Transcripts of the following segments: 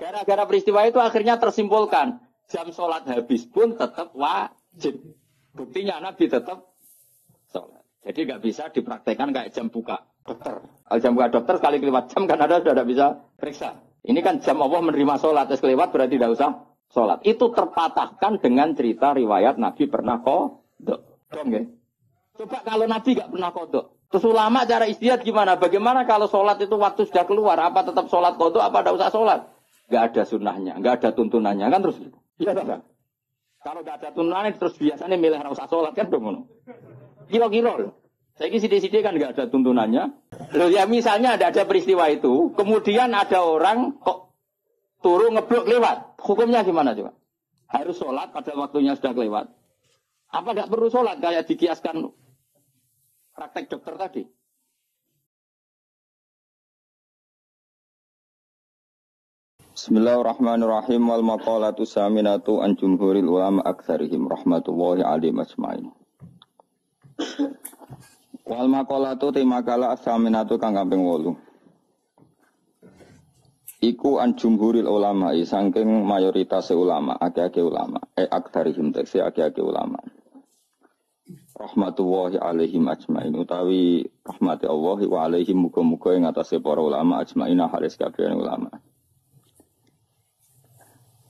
Gara-gara peristiwa itu akhirnya tersimpulkan jam sholat habis pun tetap wajib. Buktinya Nabi tetap sholat. Jadi nggak bisa dipraktekkan kayak jam buka dokter. Kalau jam buka dokter sekali kelewat jam kan ada sudah tidak bisa periksa. Ini kan jam Allah menerima sholat, terus kelewat berarti tidak usah sholat. Itu terpatahkan dengan cerita riwayat Nabi pernah kodok. Ya? Coba kalau Nabi nggak pernah kodok. Terus ulama cara istihad gimana? Bagaimana kalau sholat itu waktu sudah keluar? Apa tetap sholat kodok? Apa tidak usah sholat? Nggak ada sunnahnya, nggak ada tuntunannya kan terus. Iya tak? Kalau nggak ada tuntunannya terus biasanya milih tidak usah sholat kan dong. Kilo-kilo. Saya kira sidik-sidik kan nggak ada tuntunannya. Loh ya misalnya ada peristiwa itu, kemudian ada orang kok turun ngeblok lewat. Hukumnya gimana coba? Harus sholat pada waktunya sudah lewat. Apa nggak perlu sholat kayak dikiaskan praktek dokter tadi? Bismillahirrahmanirrahim. Wal maqalatu saminatu an jumhuril ulama aktsarihim rahmatullahi alaihi majma'in. Wal maqalatu makalah saminatu kang kaping 8. Iku an jumhuril ulama saking mayoritas ulama, akeh-akeh ulama, aktsarihim tegese akeh-akeh ulama. Rahmatullahi alaihim ajmain utawi rahmati Allah wa alaihim muga-muga ing atase para ulama ajmain halis kabeh ulama.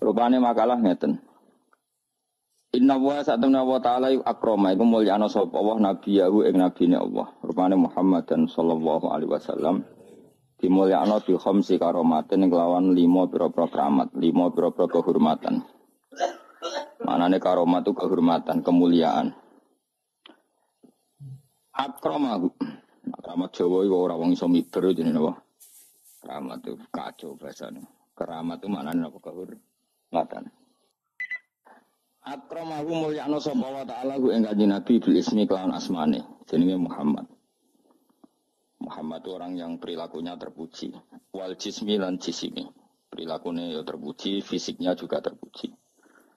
Rupane makalah ngeten. Inna wa sa'atuna wa ta'ala akrama iku mulyana sapa Allah nabiyahu ing nabine Allah. Rupane Muhammad dan sallallahu alaihi wasallam dimulyana bi khamsi karomatin kelawan 5 pira-pira keramat, 5 pira-pira kehormatan. Manane karomat itu kehormatan, kemuliaan. Akramahu. Keramat Jawa iku ora wong iso miber jenenge apa? Keramat itu kacau bahasane. Keramat itu maknane apa kehormatan. Akramahu mulyana sapa wa ta'ala ku ing kanjeng Nabi bil ismi kelawan asmane jenenge Muhammad. Muhammad itu orang yang perilakunya terpuji. Wal jismi lan jisimi. Perilakunya ya terpuji, fisiknya juga terpuji.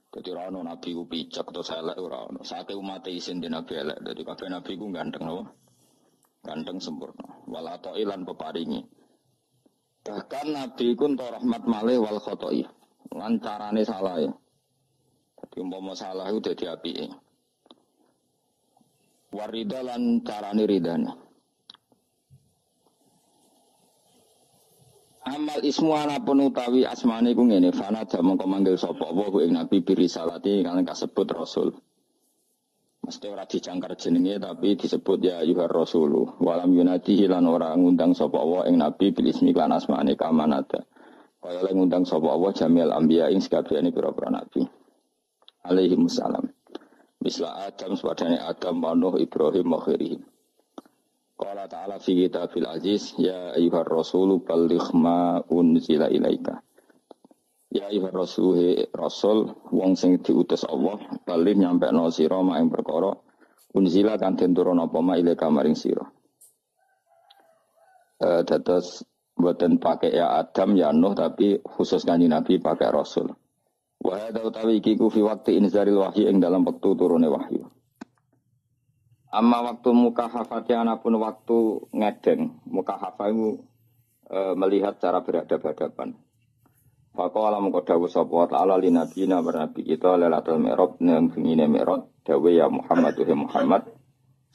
Jadi ora ono nabi ku picek atau elek ora ono. Saate umat isin di nabi elek. Dadi kabeh nabi ku ganteng lho. Ganteng sempurna. Wal atoi lan peparingi. Bahkan nabi ku entuk rahmat malih wal khotoi. Lan carane salah ya. Dadi umpama salah itu dadi apike. Warida lan carane ridane. Amal ismu anapun utawi asmane ku ngene, fana mongko manggil sapa wa ing nabi birisalati kang kasebut rasul. Mesti ora dijangkar jenenge tapi disebut ya ayyuhar rasulu. Walam yunati lan ora ngundang sapa wa ing nabi bil ismi lan asmane kamanada. Kaya oleh ngundang sapa wa jamil anbiya ing sakabehane pira-pira nabi. Alaihi wassalam. Misla Adam sepadane Adam, Nuh, Ibrahim, Makhirihim. Qala ta'ala fi kitabil aziz ya ayyuhar rasulu balligh ma unzila ilaika. Ya ayyuhar rasul wong sing diutus Allah bali nyampekno sira mak ing perkara unzila kan den turun apa ma ilaika maring sira. Dados mboten pakai ya Adam ya Nuh tapi khusus kanjeng Nabi pakai rasul. Wa hadza utawi iki ku fi waqti inzaril wahyi ing dalam wektu turune wahyu. Amma waktu mukahafati anapun waktu ngedeng, mukahafah itu melihat cara berhadapan-hadapan. Faqala mengko dawuh sapa ta'ala li nabiyina nabi kita lailatul mi'raj nang bengine mi'raj dawuh ya Muhammad wa Muhammad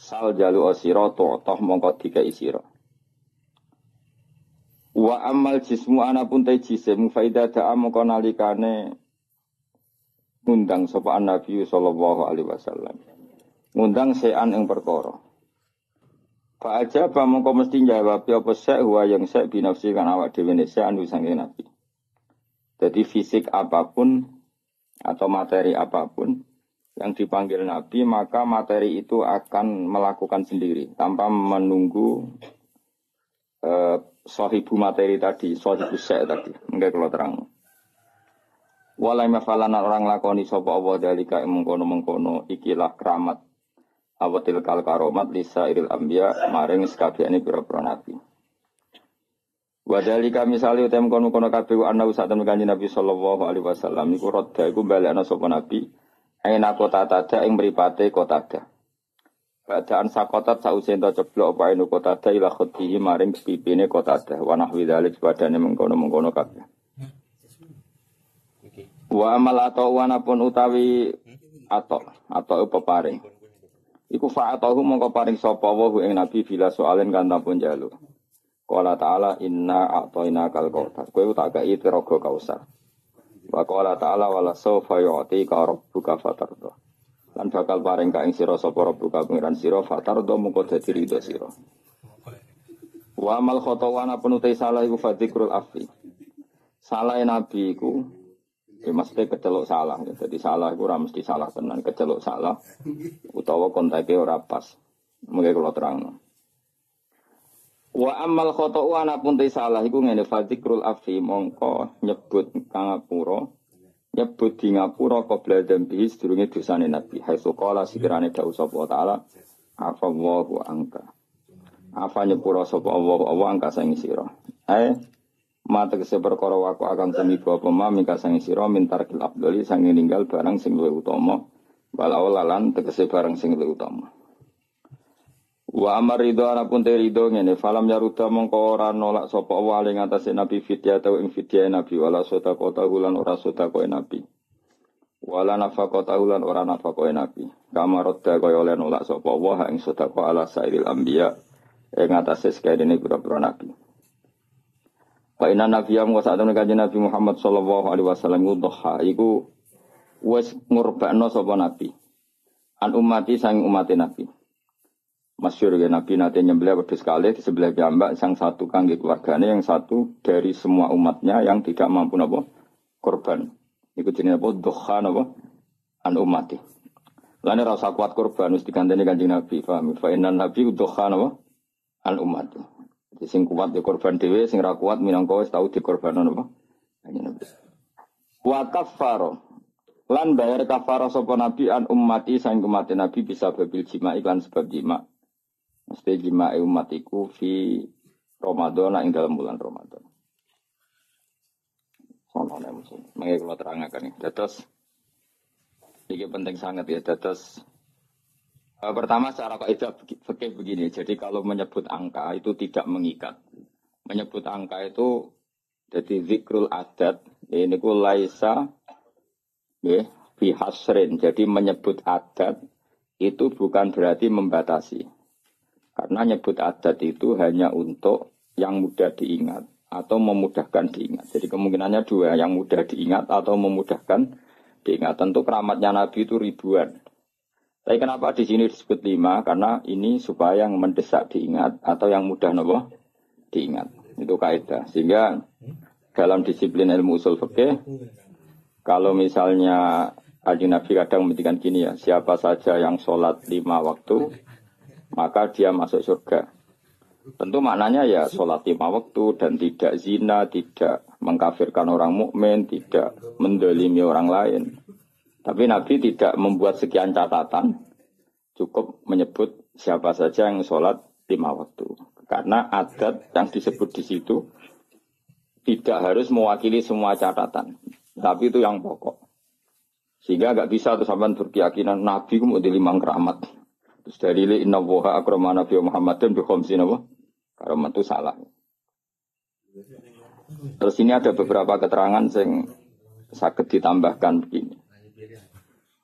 sal jalu asira toh mongko dikai sira. Wa amal jismu anapun ta jisim faida da'a mongko nalikane ngundang sapa Nabi sallallahu alaihi wasallam. Ngundang sean ing perkara. Fa aja ba mongko mesti jawab apa sek wa yang sek binafsi kan awak dhewe ne sean sange Nabi. Jadi fisik apapun atau materi apapun yang dipanggil Nabi maka materi itu akan melakukan sendiri tanpa menunggu sahibu materi tadi, sahibu sek tadi. Enggak kalau terang. Walai mafalana orang lakoni sapa Allah dalika mengkono-mengkono ikilah keramat awatil kal karomat lisa iril anbiya maring sakabehane pira-pira nabi. Wadalika misale utem kono-kono kabeh ana usatan kanjeng Nabi sallallahu alaihi wasallam iku rodha iku balekna sapa nabi ana kota tada ing mripate kota tada. Keadaan sakotat sause ento ceblok apa eno kota tada ila khutihi maring pipine kota tada wa nahwi dzalik padane mengkono-mengkono kabeh. Wa amal atau wanapun utawi atau peparing. Iku fa'atahu mongko paring sapa wa ing nabi bila soalen kan tampun jalu. Qala ta'ala inna a'tayna kal kautsar. Kowe tak gawe tiraga kausar. Wa qala ta'ala wala sawfa yu'tika rabbuka fatarda. Lan bakal paring ka ing sira sapa rabbuka pangeran sira fatarda mongko dadi ridho sira. Wa amal khotowana penutai salah iku fadikrul afi. Salah nabi iku mesti keceluk salah. Jadi salah iku ora mesti salah tenan, keceluk salah utawa konteke ora pas. Mengke kula terangno. Wa amal khotowana penutai salah iku ngene fadikrul afi mongko nyebut kangapura nyebut di ngapura qabla dzambi sedurunge dosane nabi. Haitsu qala sikirane dawuh sapa taala afallahu angka. Apa nyepura sapa Allah angka sang sira. Mate kese perkara waku akan tumiba apa mika sang sira mintar kil abdali sang ninggal barang sing luwih utama. Walau lalan tegese barang sing luwih utama. Wa amar ridho anapun te ridho ngene falam yaruda mongko ora nolak sapa Allah ing atase nabi fidyah ta ing fidyah nabi wala sedekah lan ora sedekah nabi. Wala nafaqata lan ora nafaqah nabi. Kamarodda kaya oleh nolak sapa Allah ing sedekah ala sairil anbiya. Ing atase sekadene pira-pira nabi. Wa inna nabiyya wa sa'atun kanjeng Nabi Muhammad sallallahu alaihi wasallam udhha iku wis ngurbakno sapa nabi. An ummati sang umate nabi. Masyhur ya nabi nate nyembelih wedhus kalih di sebelah piyambak sang satu kangge keluargane yang satu dari semua umatnya yang tidak mampu napa korban. Iku jenenge apa dhha napa an ummati. Lan ora usah kuat korban wis diganteni kanjeng Nabi paham. Fa inna nabi dhha napa al umat. Jadi sing kuat di korban dhewe, sing ra kuat minangka wis tau dikorbanon apa? Wa kaffaro. Lan bayar kafaro sapa nabi an ummati sang umat nabi bisa babil jima iklan sebab jima. Mesti jima umat iku fi Ramadan ing dalam bulan Ramadan. Sono nek mesti mangke kula terangaken iki. Dados iki penting sangat ya dados. Pertama secara kaidah fikih begini. Jadi kalau menyebut angka itu tidak mengikat. Menyebut angka itu jadi zikrul adat. Ini ku laisa fi hasrin. Jadi menyebut adat itu bukan berarti membatasi. Karena nyebut adat itu hanya untuk yang mudah diingat atau memudahkan diingat. Jadi kemungkinannya dua, yang mudah diingat atau memudahkan diingat. Tentu keramatnya Nabi itu ribuan. Tapi kenapa di sini disebut 5? Karena ini supaya yang mendesak diingat atau yang mudah nopo diingat. Itu kaidah. Sehingga dalam disiplin ilmu usul fikih, kalau misalnya Nabi kadang menghentikan gini ya, siapa saja yang sholat 5 waktu, maka dia masuk surga. Tentu maknanya ya sholat 5 waktu dan tidak zina, tidak mengkafirkan orang mukmin, tidak mendolimi orang lain. Tapi Nabi tidak membuat sekian catatan, cukup menyebut siapa saja yang sholat 5 waktu. Karena adat yang disebut di situ tidak harus mewakili semua catatan, tapi itu yang pokok. Sehingga nggak bisa tuh sampai berkeyakinan Nabi mau di 5 keramat. Terus dari inna woha akramana Nabi Muhammad dan bikhomsin apa? Keramat itu salah. Terus ini ada beberapa keterangan yang sakit ditambahkan begini.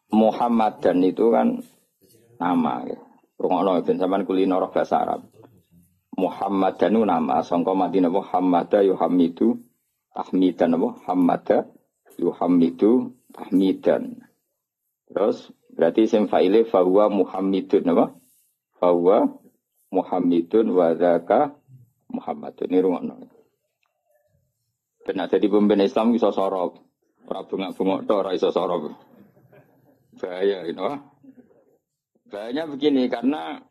Muhammad dan itu kan nama ya. Rungokno ben sampean kulino roh bahasa Arab. Muhammad dan itu nama sangka Madinah Muhammada yuhamidu tahmidan apa? Muhammada yuhamidu tahmidan. Terus berarti isim fa'ile fa huwa Muhammadun apa? Fa huwa Muhammadun wa dzaka Muhammadun. Ini rungokno. Ben dadi pemimpin Islam iso sorop. Ora bengak-bengok tok ora iso sorop. Bahaya itu. Bahayanya begini karena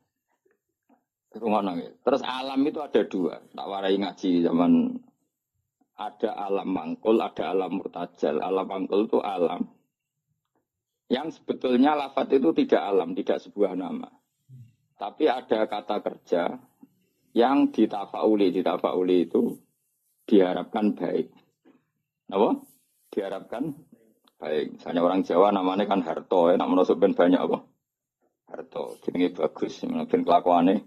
terus alam itu ada 2. Tak warai ngaji zaman ada alam mangkul, ada alam murtajal. Alam mangkul itu alam yang sebetulnya lafaz itu tidak alam, tidak sebuah nama. Tapi ada kata kerja yang ditafauli. Ditafauli itu diharapkan baik. Apa? Diharapkan baik. Misalnya orang Jawa namanya kan Harto, nak menusuk ben banyak apa? Harto. Jenenge bagus, ben kelakuane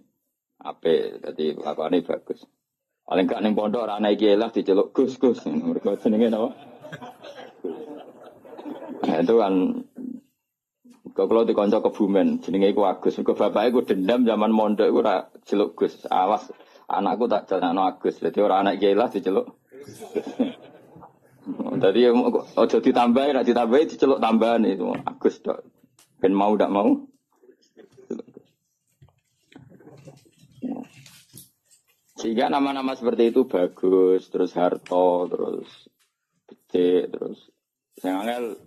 apik, dadi kelakuane bagus. Paling gak ning pondok ora ana iki lah diceluk Gus. Mergo jenenge napa? Itu kan kalau dikonco Kebumen, jenenge iku Agus. Kok bapake ku dendam zaman mondok iku ora jeluk Gus. Awas anakku tak jalano Agus. Dadi ora anak kiai lah diceluk. Dadi aja ditambahi, nek ditambahi diceluk tambahan itu Agus tok. Ben mau ndak mau. Sehingga nama-nama seperti itu bagus, terus Harto, terus Becik, terus yang angel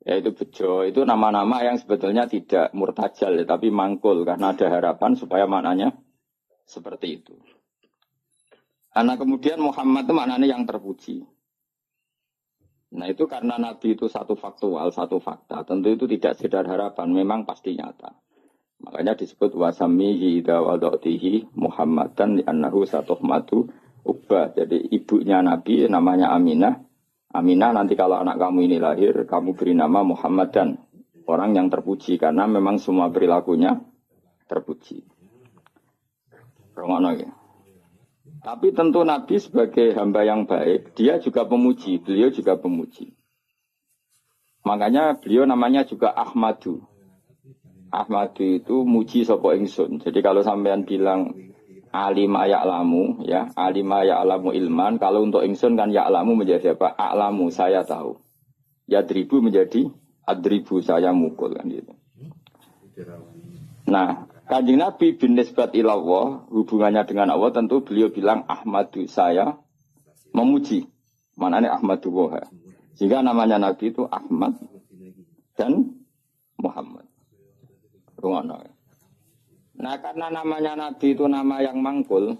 yaitu Bejo, itu nama-nama yang sebetulnya tidak murtajal ya, tapi mangkul karena ada harapan supaya maknanya seperti itu. Karena kemudian Muhammad itu maknanya yang terpuji. Nah itu karena Nabi itu satu faktual, satu fakta, tentu itu tidak sekedar harapan, memang pasti nyata. Makanya disebut wasamihi dawadatihi Muhammadan li'annahu satuhmatu ubah. Jadi ibunya Nabi namanya Aminah. Aminah nanti kalau anak kamu ini lahir, kamu beri nama Muhammadan. Orang yang terpuji, karena memang semua perilakunya terpuji. Rongokno ya. Tapi tentu Nabi sebagai hamba yang baik, dia juga pemuji, beliau juga pemuji. Makanya beliau namanya juga Ahmadu. Ahmadu itu muji sapa ingsun. Jadi kalau sampean bilang alima ya'lamu, ya, alima ya'lamu ilman. Kalau untuk ingsun kan ya'lamu menjadi apa? A'lamu, saya tahu. Yadribu menjadi adribu, saya mukul kan gitu. Nah, Kanjeng Nabi bin nisbat ilallah, hubungannya dengan Allah tentu beliau bilang Ahmadu, saya memuji. Manane Ahmadu Woha. Sehingga namanya Nabi itu Ahmad dan Muhammad. Rungono. Nah karena namanya Nabi itu nama yang mangkul,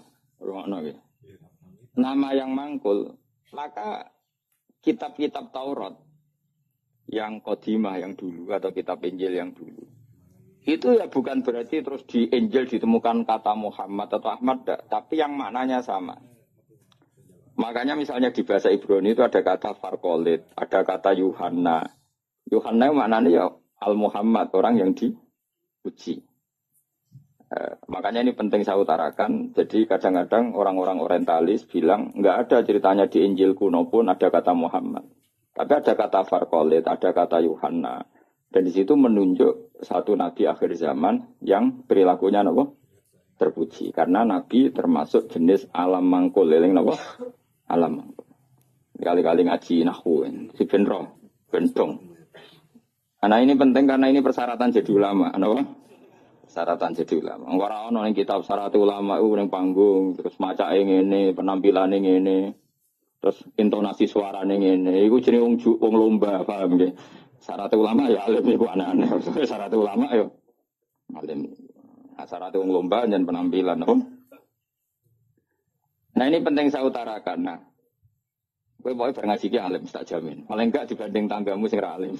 nama yang mangkul, maka kitab-kitab Taurat yang kodimah yang dulu atau kitab Injil yang dulu, itu ya bukan berarti terus di Injil ditemukan kata Muhammad atau Ahmad, tapi yang maknanya sama. Makanya misalnya di bahasa Ibrani itu ada kata Farkolit, ada kata Yuhanna. Yuhanna maknanya ya Al-Muhammad, orang yang dipuji. Makanya ini penting saya utarakan. Jadi kadang-kadang orang-orang orientalis bilang nggak ada ceritanya di Injil kuno pun ada kata Muhammad. Tapi ada kata Farkolit, ada kata Yuhanna. Dan di situ menunjuk satu nabi akhir zaman yang perilakunya nopo terpuji. Karena nabi termasuk jenis alam mangkul, eling nopo alam mangkul. Kali-kali ngaji nahwu, si benro, bentong. Nah ini penting karena ini persyaratan jadi ulama, nopo. Syaratan jadi ulama. Ora ono ning kitab syarat ulama iku ning panggung, terus macake ngene, penampilan ngene, terus intonasi suarane ngene. Iku jenenge wong lomba, paham nggih? Syarat ulama ya alim iku aneh-aneh. Syarat ulama ya alim. Nah, syarat wong lomba dan penampilan, oh. Nah, ini penting saya utarakan. Nah, kowe pokoke bar ngaji ki alim tak jamin. Paling enggak dibanding tanggamu sing ra alim.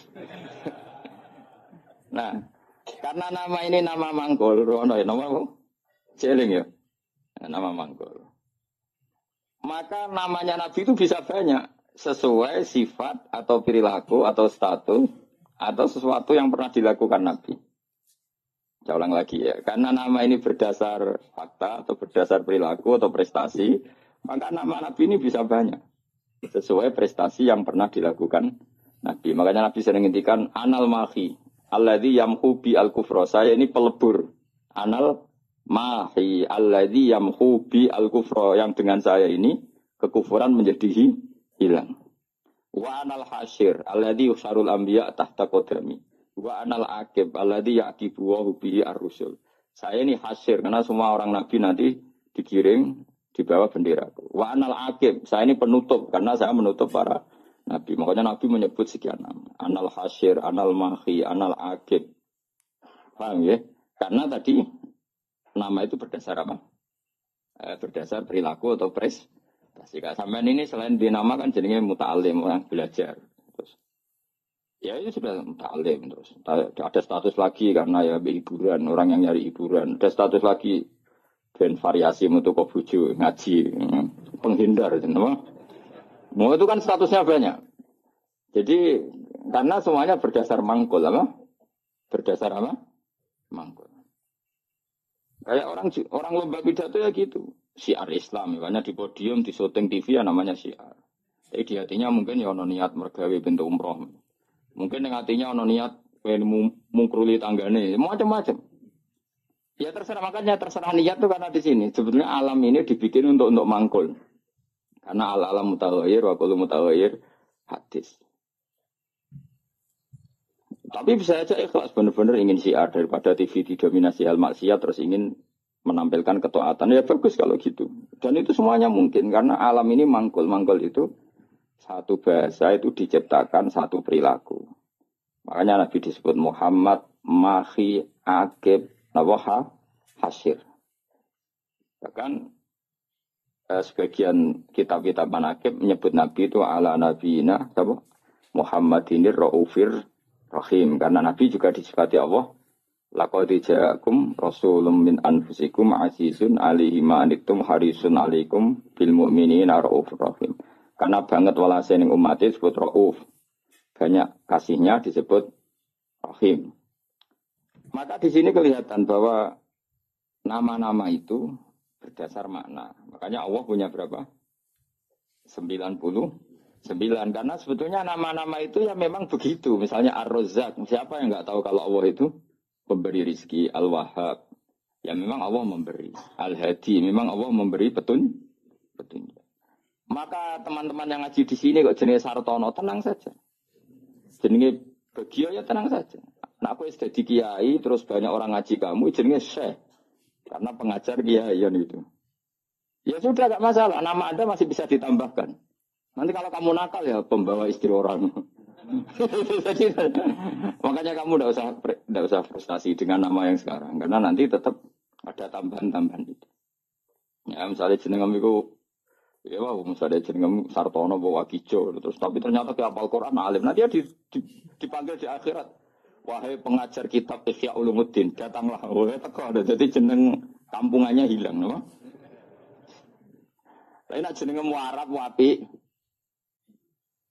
Nah, karena nama ini nama mangkul, ono ya nama apa? Jeling ya. Nama mangkul. Maka namanya Nabi itu bisa banyak sesuai sifat atau perilaku atau status atau sesuatu yang pernah dilakukan Nabi. Saya ulang lagi ya. Karena nama ini berdasar fakta atau berdasar perilaku atau prestasi, maka nama Nabi ini bisa banyak sesuai prestasi yang pernah dilakukan Nabi. Makanya Nabi sering ngintikan anal mahi. Alladzi yamhu bi al-kufra. Saya ini pelebur. Anal mahi alladzi yamhu bi al-kufra, yang dengan saya ini kekufuran menjadi hilang. Wa anal hasyir alladzi yusharul anbiya tahta qadami. Wa anal aqib alladzi yaqibu wa bihi ar-rusul. Saya ini hasyir karena semua orang nabi nanti dikirim di bawah benderaku. Wa anal aqib, saya ini penutup karena saya menutup para Nabi. Makanya Nabi menyebut sekian nama. Anal hasyir, anal mahi, anal aqib. Paham ya? Karena tadi nama itu berdasar apa? Berdasar perilaku atau prestasi. Sampai ini selain dinamakan jadinya muta'alim, orang belajar. Terus, ya itu sudah muta'alim. Terus ada status lagi karena ya hiburan, orang yang nyari hiburan. Ada status lagi dan variasi untuk kobuju, ngaji, penghindar, kenapa? Mau itu kan statusnya banyak. Jadi karena semuanya berdasar mangkul apa? Berdasar apa? Mangkul. Kayak orang lomba pidato ya gitu. Syiar Islam, makanya di podium, di syuting TV ya namanya syiar. Tapi di hatinya mungkin ya ono niat mergawe bentuk umroh. Mungkin yang hatinya ono niat pengen mungkruli tanggane, macam-macam. Ya terserah, makanya terserah niat tuh karena di sini sebetulnya alam ini dibikin untuk mangkul. Karena al-alam mutaghayyir wa kullu mutaghayyir hadis. Tapi bisa aja ikhlas benar-benar ingin syiar daripada TV didominasi hal maksiat terus ingin menampilkan ketaatan. Ya bagus kalau gitu. Dan itu semuanya mungkin karena alam ini mangkul. Mangkul itu satu bahasa itu diciptakan satu perilaku. Makanya Nabi disebut Muhammad, Mahi, Akib, Nawaha, Hasyir. Bahkan sebagian kitab-kitab manakib menyebut Nabi itu ala nabiyina Muhammadinir Raufir Rahim. Karena Nabi juga disifati Allah. Laqad ja'akum rasulun min anfusikum azizun alaihi ma anittum harisun alaikum bil mu'minina raufur rahim. Karena banget walase ning umat disebut rauf. Banyak kasihnya disebut rahim. Maka di sini kelihatan bahwa nama-nama itu berdasar makna. Makanya Allah punya berapa? 99. Karena sebetulnya nama-nama itu ya memang begitu. Misalnya Ar-Razzaq. Siapa yang nggak tahu kalau Allah itu pemberi rizki. Al-Wahhab. Ya memang Allah memberi. Al-Hadi. Memang Allah memberi petunjuk. Maka teman-teman yang ngaji di sini kok jenis Sartono, tenang saja. Jenis Bagio ya tenang saja. Nah aku sudah di kiai, terus banyak orang ngaji kamu, jenis Syekh. Karena pengajar kiai itu. Ya sudah gak masalah, nama Anda masih bisa ditambahkan. Nanti kalau kamu nakal ya pembawa istri orang. Jadi, makanya kamu tidak usah frustasi dengan nama yang sekarang, karena nanti tetap ada tambahan-tambahan itu. Ya misalnya jeneng itu, ya wah misalnya jeneng Sartono bawa Kijo, terus tapi ternyata ke hafal Quran alim, nanti dia dipanggil di akhirat. Wahai pengajar kitab Ihya Ulumuddin, datanglah. Wahai teko ada, jadi jeneng kampungannya hilang, no? Lain nak jeneng Arab wapi.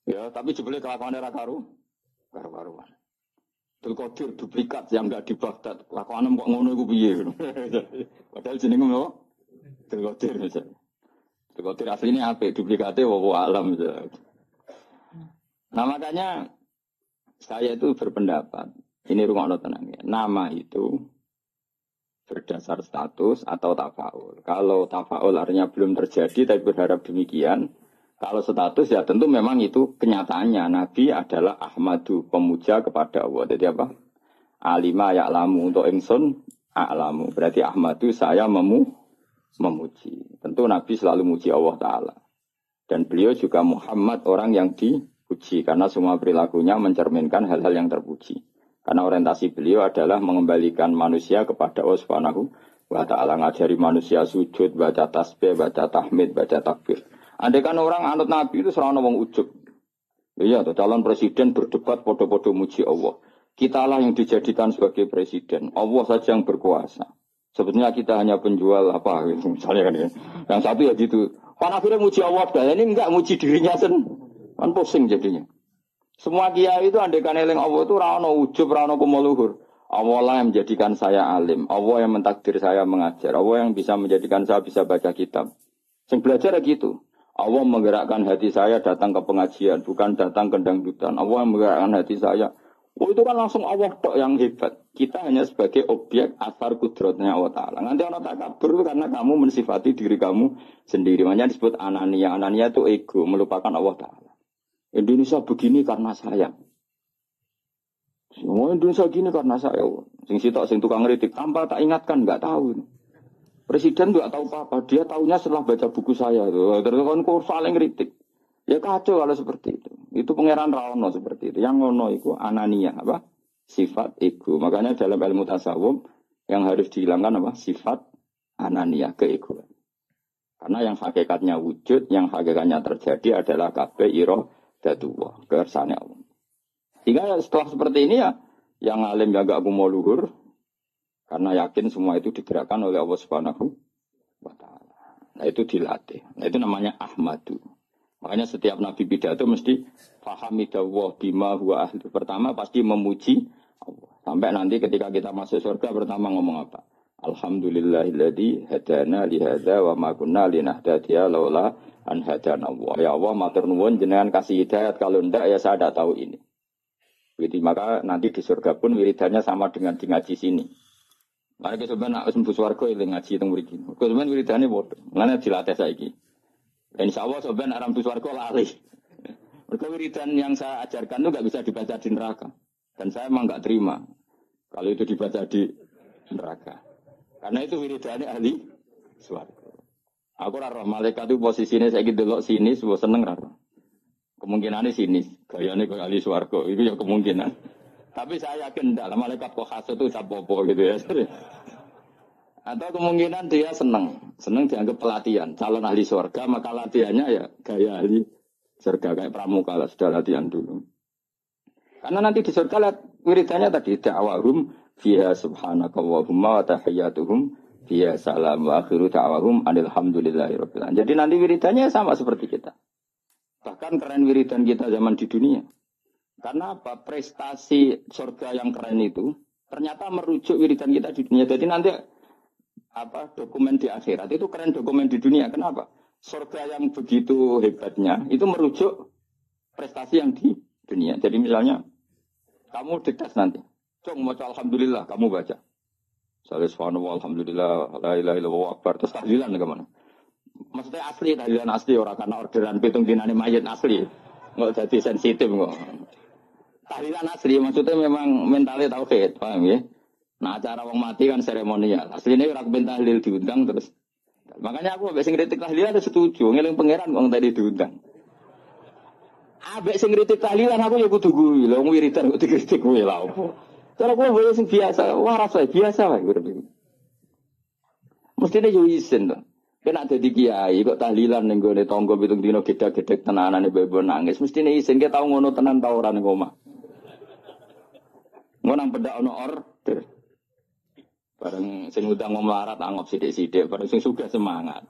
Ya, tapi jebule kelakuane ra karuan. Qadir duplikat yang enggak di Baghdad. Kelakuane kok ngono iku piye? Padahal jenenge apa? Qadir misalnya. Qadir aslinya apik, duplikate wa alam. Nah, makanya saya itu berpendapat, ini rungokno tenang ya. Nama itu berdasar status atau tafaul. Kalau tafaul artinya belum terjadi tapi berharap demikian. Kalau status ya tentu memang itu kenyataannya. Nabi adalah Ahmadu, pemuja kepada Allah. Jadi apa? Alima ya'lamu, untuk ingsun a'lamu. Berarti Ahmadu saya memuji. Tentu Nabi selalu muji Allah Ta'ala. Dan beliau juga Muhammad, orang yang dipuji. Karena semua perilakunya mencerminkan hal-hal yang terpuji. Karena orientasi beliau adalah mengembalikan manusia kepada Allah Subhanahu wa Ta'ala. Ngajari manusia sujud, baca tasbih, baca tahmid, baca takbir. Andai kan orang anut Nabi itu serana wong ujub. Iya, calon presiden berdebat podo-podo muji Allah. Kitalah yang dijadikan sebagai presiden. Allah saja yang berkuasa. Sebetulnya kita hanya penjual apa, misalnya kan ya. Yang satu ya gitu. Kan akhirnya muji Allah, ini enggak muji dirinya kan pusing jadinya. Semua kiai itu andai kan eling Allah itu rano ujub, rano pemuluhur. Allah lah yang menjadikan saya alim. Allah yang mentakdir saya mengajar. Allah yang bisa menjadikan saya bisa baca kitab. Yang belajar gitu. Allah menggerakkan hati saya datang ke pengajian, bukan datang ke dangdutan. Allah yang menggerakkan hati saya. Oh itu kan langsung Allah tok yang hebat. Kita hanya sebagai objek asar kudratnya Allah Ta'ala. Nanti orang takabur itu karena kamu mensifati diri kamu sendiri. Makanya disebut anania. Anania itu ego, melupakan Allah Ta'ala. Indonesia begini karena saya. Semua Indonesia begini karena saya. Sing sitok sing tukang ngritik tanpa tak ingatkan, enggak tahu. Presiden juga tahu apa, dia tahunya setelah baca buku saya tuh. Terus kan saling kritik. Ya kacau kalau seperti itu. Itu pangeran Raono seperti itu. Yang ngono itu anania apa? Sifat ego. Makanya dalam ilmu tasawuf yang harus dihilangkan apa? Sifat anania, keegoan. Karena yang hakikatnya wujud, yang hakikatnya terjadi adalah kabeh iradatullah, kersane Allah. Sehingga setelah seperti ini ya, yang alim yang gak mau luhur. Karena yakin semua itu digerakkan oleh Allah Subhanahu wa Ta'ala. Nah itu dilatih. Nah itu namanya Ahmadu. Makanya setiap Nabi pidato mesti fahamidallah bima huwa ahli. Pertama pasti memuji Allah. Sampai nanti ketika kita masuk surga pertama ngomong apa? Alhamdulillahilladzi hadana lihadza wa ma kunna linahtadiya laula an hadana Allah. Ya Allah matur nuwun jenengan kasih hidayat, kalau ndak ya saya tidak tahu ini. Begitu maka nanti di surga pun wiridannya sama dengan di ngaji sini. Mereka sebenarnya nak sembuh swarga yang ngaji teng mriki. Kok sebenarnya wiridane padha. Lan dilatih saiki. Insyaallah sebenarnya aram swarga lali. Mereka wiridan yang saya ajarkan itu nggak bisa dibaca di neraka. Dan saya emang nggak terima kalau itu dibaca di neraka. Karena itu wiridannya ahli swarga. Aku raro malaikat itu posisinya saya gitu loh sini, semua seneng raro. Kemungkinannya sini, gayanya ke ahli swarga itu ya kemungkinan. Tapi saya yakin dalam malaikat kok khas itu sapopo gitu ya. Atau kemungkinan dia seneng dianggap pelatihan calon ahli swarga, maka latihannya ya gaya ahli surga kayak pramuka lah sudah latihan dulu. Karena nanti di surga lihat wiridannya tadi da'wahum fiha subhanaka wa tahiyyatuhum fiha salam wa akhiru da'wahum alhamdulillahirabbil alamin. Jadi nanti wiridannya sama seperti kita. Bahkan keren wiridan kita zaman di dunia. Karena apa? Prestasi surga yang keren itu ternyata merujuk wiridan kita di dunia. Jadi nanti apa dokumen di akhirat itu keren dokumen di dunia. Kenapa? Surga yang begitu hebatnya itu merujuk prestasi yang di dunia. Jadi misalnya kamu dites nanti, cung mau alhamdulillah kamu baca. Salih subhanallah alhamdulillah la ilaha illallah akbar terus tahlilan kemana? Maksudnya asli tahlilan asli orang karena orderan pitung dinane mayit asli. Nggak jadi sensitif kok. Tahlilan asli maksudnya memang mentalnya tauhid, paham ya? Nah acara wong mati kan seremonial. Aslinya orang tahlil diundang terus. Makanya aku ambek sing kritik tahlilan ada setuju, ngeling pangeran wong tadi diundang. Ambek sing kritik tahlilan aku ya kudu kuwi, lho wiridan kok dikritik kuwi lha opo. Cara kuwi wae sing biasa, wah rasa biasa wae urip. Mestine yo isin to. Kena dadi kiai kok tahlilan ning gone tangga pitung dina gedhe-gedhe tenanane bebo nangis, mestine isin ke tau ngono tenan ta ora ning omah. Ngono pendak ono order. Bareng sing udang mau melarat anggap sidik-sidik, bareng sing sugih semangat.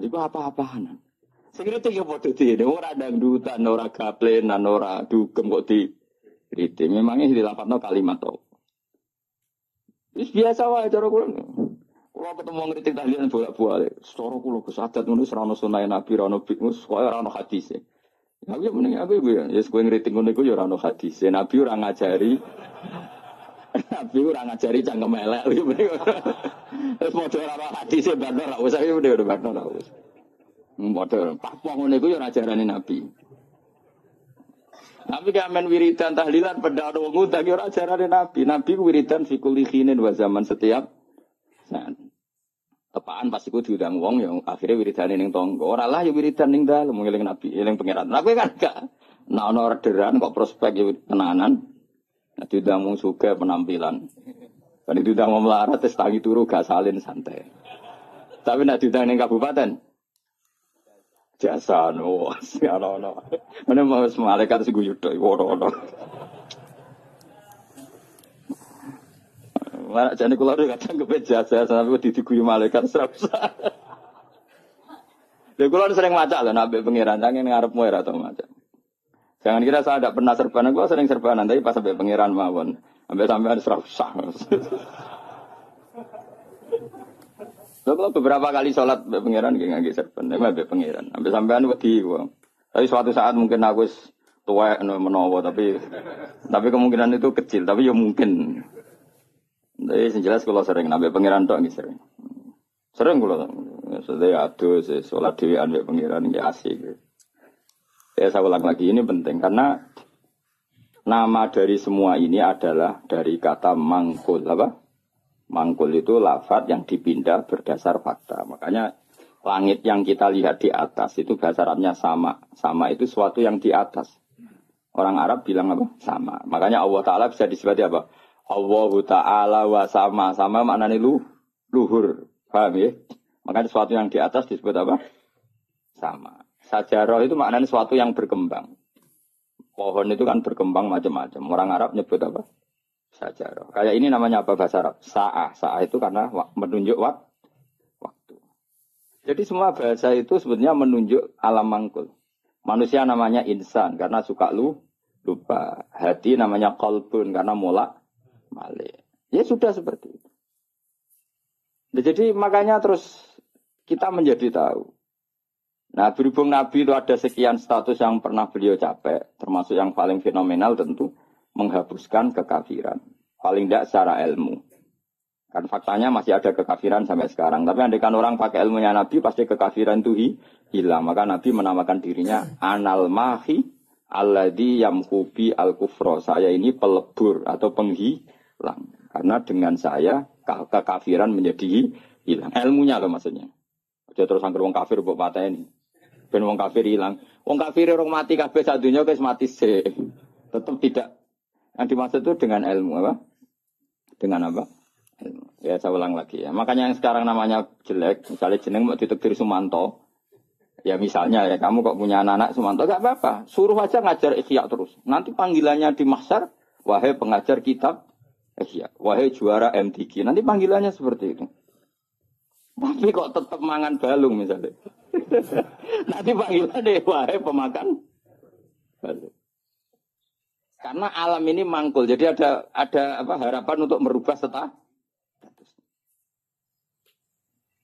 Iku apa-apaan. Sing kritik ya padha dene, ora dangdutan, ora gaplenan, ora dugem kok di kritik. Memangnya dilapatno kalimat to. Wis biasa wae cara kula. Kula ketemu ngritik tahlilan bolak-balik. Setara kula kesadat ngono ora ono sunah Nabi, ora ono bikus, kok ora ono hadis. Ya mending aku ya, yes kowe ngritik ngono iku ya ora ono hadis. Nabi ora ngajari Nabi ora ngajari cangkem elek iki. Terus padha ora hadis e bener ora usah iki udah bener ora usah. Padha papong ngene iku ya ora ajarane Nabi. Tapi kamen wiridan tahlilan pada wong ngundang ya ora ajarane Nabi. Nabi ku wiridan fi kulli khinin wa zaman setiap saat. Tepaan pas iku diundang wong ya akhirnya wiridane ning tangga. Ora lah ya wiridan ning dalem ngeling Nabi, eling pangeran. Lah kowe kan gak nek ana orderan kok prospek ya tenanan. Nah, diundang wong sugih penampilan. Kan diundang wong melarat tes tangi turu gak salin santai. Tapi nek diundang ning kabupaten jasa no, ono. Mana mau malaikat seguyut tok ono. Mana jane kula kadang kepen jasa sampe diguyu malaikat serapsa. Lha kula sering maca lho nabe pangeran jangan ngarepmu ora tau maca. Jangan kira saya tidak pernah serbanan, gua sering serbanan, tapi pas sampai pangeran mawon, sampai ada serapsa. Kalau beberapa kali sholat sampai pangeran gak serban, sampai pangeran, sampai wedi gua. Tapi suatu saat mungkin aku tua menowo, tapi kemungkinan itu kecil, tapi ya mungkin. Jadi jelas kalau sering sampai pangeran tok sering. Sering kalau, saya aduh, sholat dewi sampai pangeran gak asik. Ya saya ulang lagi, ini penting karena nama dari semua ini adalah dari kata mangkul. Apa? Mangkul itu lafadz yang dipindah berdasar fakta. Makanya langit yang kita lihat di atas itu bahasa Arabnya sama. Sama itu suatu yang di atas. Orang Arab bilang apa? Sama. Makanya Allah Ta'ala bisa disebut apa? Allahu Ta'ala wa sama. Sama maknanya luhur. Paham ya? Makanya suatu yang di atas disebut apa? Sama. Sajarah itu maknanya sesuatu yang berkembang. Pohon itu kan berkembang macam-macam. Orang Arab nyebut apa? Sajarah. Kayak ini namanya apa bahasa Arab? Sa'ah. Sa'ah itu karena menunjuk waktu. Jadi semua bahasa itu sebetulnya menunjuk alam mangkul. Manusia namanya insan karena suka lupa. Hati namanya qalbun karena malik. Ya sudah seperti itu. Nah, jadi makanya terus kita menjadi tahu. Nah, berhubung Nabi itu ada sekian status yang pernah beliau capai, termasuk yang paling fenomenal tentu menghapuskan kekafiran. Paling tidak secara ilmu. Kan faktanya masih ada kekafiran sampai sekarang. Tapi andaikan orang pakai ilmunya Nabi, pasti kekafiran itu hilang. Maka Nabi menamakan dirinya Anal Mahi Alladhi Yamhubi Al-Kufro. Saya ini pelebur atau penghilang. Karena dengan saya kekafiran menjadi hilang. Ilmunya loh maksudnya. Jadi terus angker wong kafir mbok pateni. Ben wong kafir hilang. Wong kafir orang mati kabeh sak donya wis mati sik. Tetap tidak. Yang dimaksud itu dengan ilmu apa? Dengan apa? Ya saya ulang lagi ya. Makanya yang sekarang namanya jelek, misalnya jeneng mau ditekdir Sumanto. Ya misalnya ya kamu kok punya anak Sumanto, gak apa-apa. Suruh aja ngajar Ihya terus. Nanti panggilannya di mahsyar, wahai pengajar kitab Ihya, wahai juara MTQ. Nanti panggilannya seperti itu. Tapi kok tetap mangan balung misalnya. Nanti panggilannya wahai pemakan balung. Karena alam ini mangkul, jadi ada apa harapan untuk merubah status.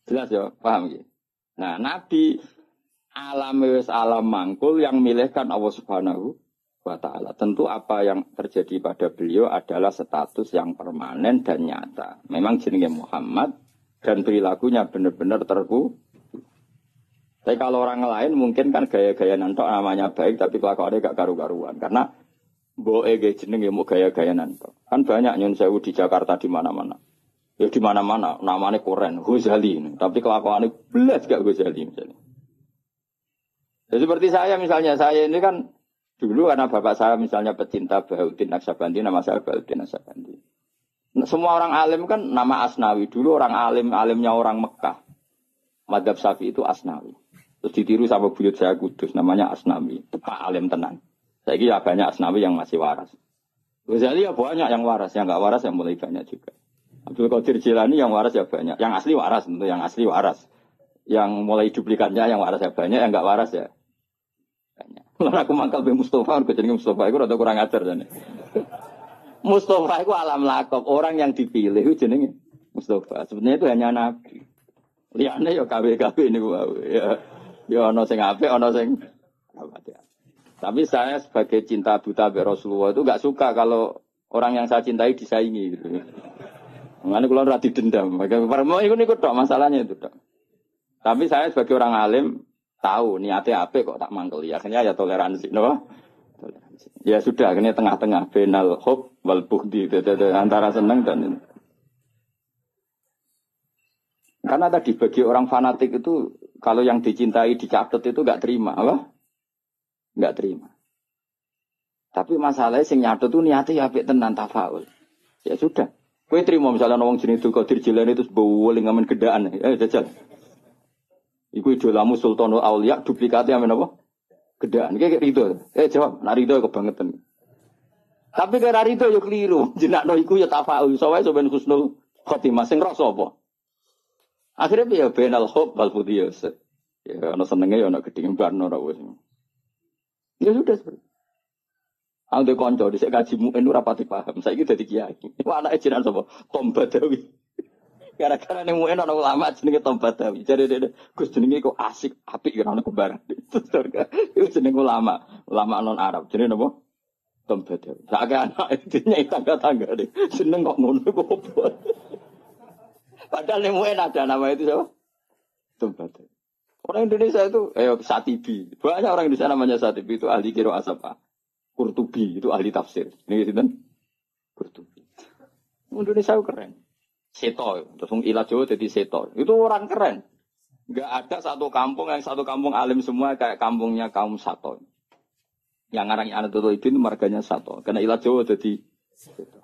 Jelas ya, paham ya? Nah, Nabi alam mangkul yang milihkan Allah Subhanahu wa Ta'ala. Tentu apa yang terjadi pada beliau adalah status yang permanen dan nyata. Memang jenenge Muhammad dan perilakunya benar-benar terku. Tapi kalau orang lain mungkin kan gaya-gaya nantok namanya baik tapi kelakuannya gak karu-karuan. Karena boe jenenge mau gaya-gaya nantok. Kan banyak nyun sewu di Jakarta di mana-mana. Ya di mana-mana namanya Koren, Ghazali. Tapi kelakuannya belas gak Ghazali misalnya. Ya seperti saya misalnya, saya ini kan dulu karena bapak saya misalnya pecinta Bahauddin Naksabandi, nama saya Bahauddin Naksabandi. Semua orang alim kan nama Asnawi. Dulu orang alimnya orang Mekah. Madhab Syafi'i itu Asnawi. Terus ditiru sama buyut saya Kudus, namanya Asnawi. Tepak alim tenan. Saya kira banyak Asnawi yang masih waras. Ghazali ya banyak yang waras, yang nggak waras yang mulai banyak juga. Abdul Qadir Jilani yang waras ya banyak. Yang asli waras, tentu yang asli waras. Yang mulai duplikatnya yang waras ya banyak, yang nggak waras ya banyak. Lalu aku mangkal be Mustafa, aku jadi Mustafa itu rada kurang ajar jane. Mustafa itu alam lakop, orang yang dipilih itu jenenge Mustafa. Sebenarnya itu hanya nabi. Liyane ya KW-KW niku ya. Ya ana sing apik, ana sing ya. Tapi saya sebagai cinta buta be Rasulullah itu enggak suka kalau orang yang saya cintai disaingi gitu. Mengenai kalau rati dendam, mau ikut tok masalahnya itu tok. Tapi saya sebagai orang alim tahu niatnya apa kok tak mangkeli. Akhirnya ya toleransi, no? Toleransi. Ya sudah, akhirnya tengah-tengah benal hub wal bughdi antara senang dan ini. Karena tadi bagi orang fanatik itu kalau yang dicintai dicatat itu enggak terima, apa? Enggak terima. Tapi masalahnya sing nyatet itu niatnya ya apik tenan tafaul. Ya sudah. Kowe trimo misalnya wong jenenge Abdul Qadir Jilani itu bowling ngamen gedaan. Jajal. Iku idolamu Sultanul Auliya duplikatnya amen apa? Gedaan. Kayak rido. Jawab, nak rido kebangetan. Tapi kira rido yo keliru. Jenakno iku ya tafaul. Soale sampean husnul khotimah sing rasa apa? Akhirnya ya benal hub wal fudiyas. Ya ana senenge ya ana gedhe barno ora wis. Ya sudah seperti. Angge kanca dhisik kaji muin ora pati paham. Saiki dadi kiai. Iku anake jenengan sapa? Tom Badawi. Gara-gara ning muin ana ulama jenenge Tom Badawi. Jare Gus jenenge kok asik, apik kira ana kembaran. Iku jeneng ulama non Arab. Jenenge napa? Tom Badawi. Sak anak dene tangga-tangga jeneng kok ngono kok opo. Padahal ning muin ada nama itu siapa? Tom Badawi. Orang Indonesia itu Satibi. Banyak orang Indonesia namanya Satibi itu ahli qiraah asapa. Qurtubi itu ahli tafsir. Ini sinten? Qurtubi. Indonesia itu keren. Seto, terus ilah Jawa jadi seto. Itu orang keren. Enggak ada satu kampung alim semua kayak kampungnya kaum Sato. Yang ngarangnya anak Toto Ibn marganya Sato. Karena ilah Jawa jadi seto.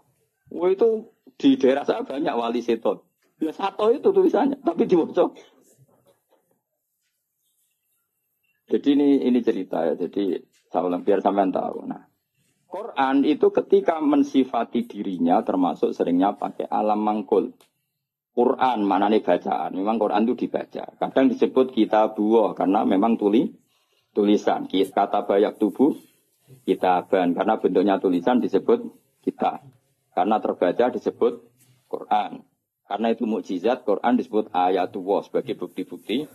Oh itu di daerah saya banyak wali seto. Ya Sato itu tulisannya, tapi diwocok. Jadi ini cerita ya. Jadi saya ulang biar sampean tahu. Nah, Quran itu ketika mensifati dirinya termasuk seringnya pakai alam mangkul. Quran maknanya bacaan. Memang Quran itu dibaca. Kadang disebut kitabuh karena memang tulisan. Kata bayak tubuh kitaban karena bentuknya tulisan disebut kita. Karena terbaca disebut Quran. Karena itu mukjizat Quran disebut ayatullah sebagai bukti-bukti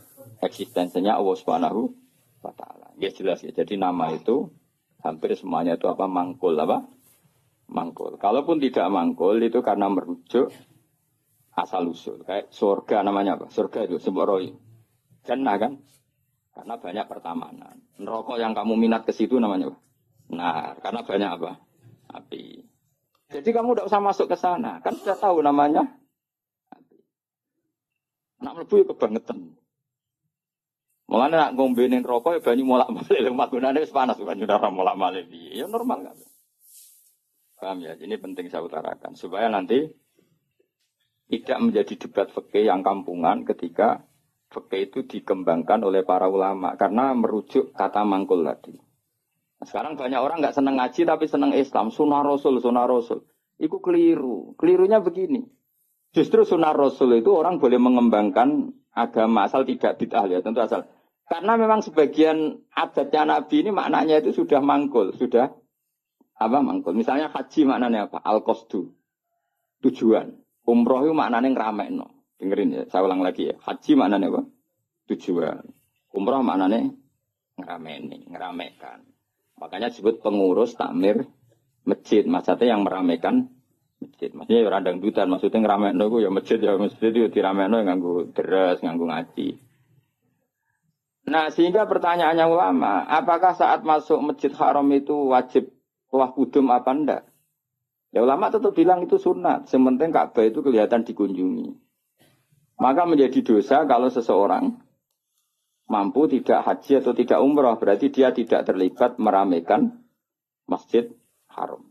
eksistensinya Allah Subhanahu wa Ta'ala. Ya jelas ya. Jadi nama itu hampir semuanya itu apa? Mangkul apa? mangkul. Kalaupun tidak mangkul itu karena merujuk asal usul. Kayak surga namanya apa? Surga itu sebuah roy. Jannah kan? Karena banyak pertamanan. Neraka yang kamu minat ke situ namanya apa? Nah, karena banyak apa? Api. Jadi kamu tidak usah masuk ke sana. Kan sudah tahu namanya api. Nak mlebu ya kebangetan. Mulane nak ngombenin rokok ya banyu molak-malik lemak gunane wis panas banyu ora molak-malik. Ya normal kan. Paham ya? Ini penting saya utarakan supaya nanti tidak menjadi debat fikih yang kampungan ketika fikih itu dikembangkan oleh para ulama karena merujuk kata mangkul tadi. Nah, sekarang banyak orang nggak senang ngaji tapi senang Islam, sunnah Rasul. Itu keliru. Kelirunya begini. Justru sunnah Rasul itu orang boleh mengembangkan agama asal tidak bid'ah ya, tentu asal. Karena memang sebagian adatnya Nabi ini maknanya itu sudah mangkul, sudah apa mangkul. Misalnya haji maknanya apa? Al-qasdu. Tujuan. Umroh itu maknanya ngramekno. Dengerin ya, saya ulang lagi ya. Haji maknanya apa? Tujuan. Umroh maknanya ngeramekan. Makanya disebut pengurus takmir masjid. Maksudnya yang meramaikan masjid. Maksudnya orang dangdutan. Maksudnya ngeramekan itu ya masjid itu diramekan nganggo deres, nganggo ngaji. Nah sehingga pertanyaannya ulama, apakah saat masuk masjid haram itu wajib tawaf kudum apa enggak? Ya ulama tetap bilang itu sunat. Sementing Ka'bah itu kelihatan dikunjungi. Maka menjadi dosa kalau seseorang mampu tidak haji atau tidak umrah. Berarti dia tidak terlibat meramaikan masjid haram.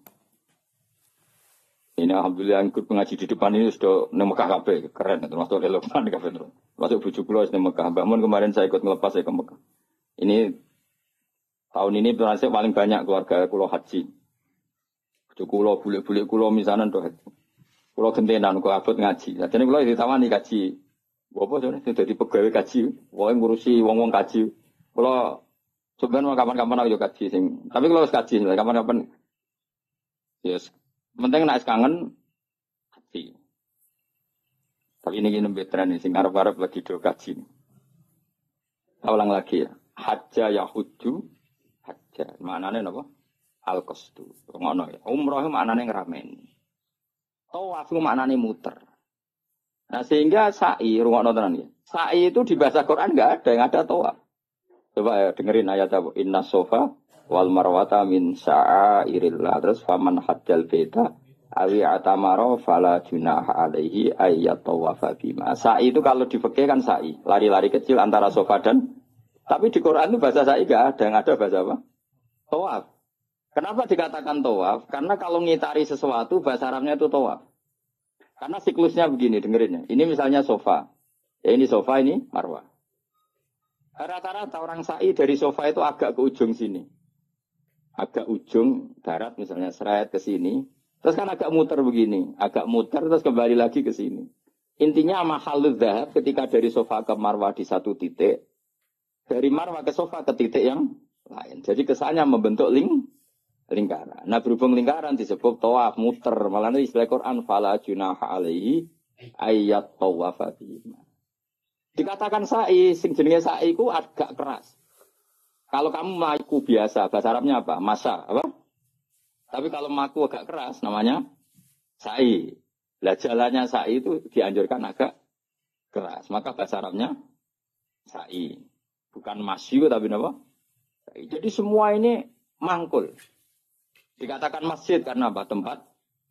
Ini alhamdulillah ikut pengaji di depan ini sudah di Mekah kabeh, keren, termasuk relevan kabeh terus. Masuk bujuk kula di Mekah. Mbak Mun kemarin saya ikut ngelepas saya ke Mekah. Ini tahun ini termasuk paling banyak keluarga kula haji. Bujuk kula bule-bule kula misanan to haji. Kula gentenan kok abot ngaji. Jadi kula ditawani kaji. Bapak jane dadi pegawai kaji, wae ngurusi wong-wong kaji. Kula sebenarnya kapan-kapan aku yo kaji sing. Tapi kula wis kaji kapan-kapan. Yes. Penting nek kangen haji. Tapi ini nembe tren sing arep-arep lagi do kaji. Ulang lagi ya. Hajja yahuju hajja. Maknane napa? Al-qasdu. Ngono ya. Umrah maknane ngrameni. Tawaf maknane muter. Nah sehingga sa'i rungokno tenan ya. Sa'i itu di bahasa Quran enggak ada, yang ada tawaf. Coba ya dengerin ayat apa? Inna sofa wal marwata min sya'airillah. Terus faman hajjal beda awi atamaro fala junaha alaihi ayyat tawafa bima. Sa'i itu kalau di fikih kan sa'i, lari-lari kecil antara sofa dan, tapi di Quran itu bahasa sa'i enggak ada, yang ada bahasa apa? Tawaf. Kenapa dikatakan tawaf? Karena kalau ngitari sesuatu bahasa Arabnya itu tawaf. Karena siklusnya begini, dengerin ya. Ini misalnya sofa. Ya ini sofa, ini marwah. Rata-rata orang sa'i dari sofa itu agak ke ujung sini. Agak ujung barat misalnya seret ke sini. Terus kan agak muter begini. Agak muter terus kembali lagi ke sini. Intinya mahalul dzahab ketika dari sofa ke marwah di satu titik. Dari marwah ke sofa ke titik yang lain. Jadi kesannya membentuk lingkaran. Nah berhubung lingkaran disebut tawaf muter. Malah istilah Quran fala junaha alaihi ayat tawafa bima. Dikatakan sa'i, sing jenenge sa'i ku agak keras. Kalau kamu maku biasa, bahasa Arabnya apa? Masa, apa? Tapi kalau maku agak keras, namanya sa'i. Lah jalannya sa'i itu dianjurkan agak keras. Maka bahasa Arabnya sa'i. Bukan masyu, tapi apa? Sa'i. Jadi semua ini mangkul. Dikatakan masjid karena apa? Tempat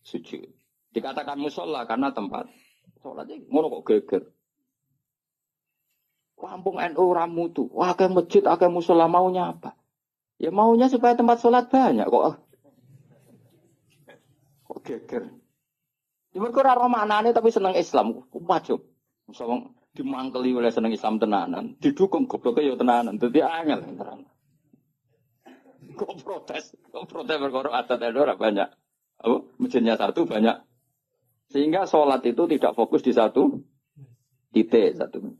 sujud. Dikatakan musola karena tempat sholat. Ngono kok geger. Kampung NU ramutu. Wah, ke masjid, ke musola maunya apa? Ya maunya supaya tempat sholat banyak kok. Kok geger. Mereka ora maknane tapi seneng Islam. Wajib. Misalnya dimangkeli oleh seneng Islam tenanan, didukung gobloknya ya tenanan. Dadi angel tenan. Kok protes perkara adat NU ora banyak. Apa? Masjidnya satu banyak. Sehingga sholat itu tidak fokus di satu titik satu.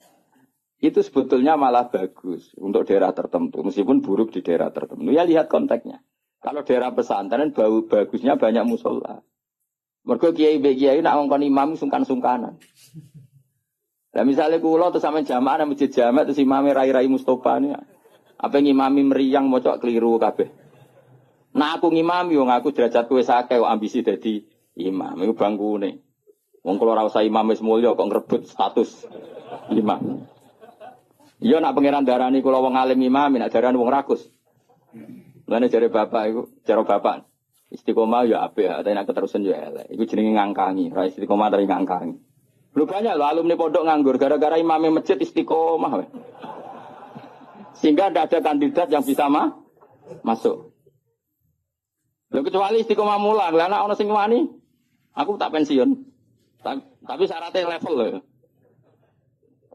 Itu sebetulnya malah bagus untuk daerah tertentu, meskipun buruk di daerah tertentu. Ya lihat konteksnya. Kalau daerah pesantren bagusnya banyak musola. Mergo kiai nak ngongkon imam sungkan-sungkanan. Lah misalnya kula terus sampean jamaah nang masjid jamaah terus imame rai-rai Mustofa ini. Apa ngimami meriang mocok keliru kabeh. Nah aku ngimami wong aku derajatku wis akeh kok ambisi dadi imam. Iku bangkune. Wong kula ora usah imam wis mulya kok ngrebut status imam. Iya nak pangeran darani kula wong alim imam, nak darani wong rakus. Lane jare bapak iku, cara bapak istiqomah ya apik, tapi nek keterusan ya elek. Iku jenenge ngangkangi, ra istiqomah tapi ngangkangi. Lu banyak loh alumni pondok nganggur gara-gara imamnya masjid istiqomah. Sehingga tidak ada kandidat yang bisa masuk. Loh kecuali istiqomah mulang, lah anak ono sing wani, aku tak pensiun. Tapi syaratnya level loh.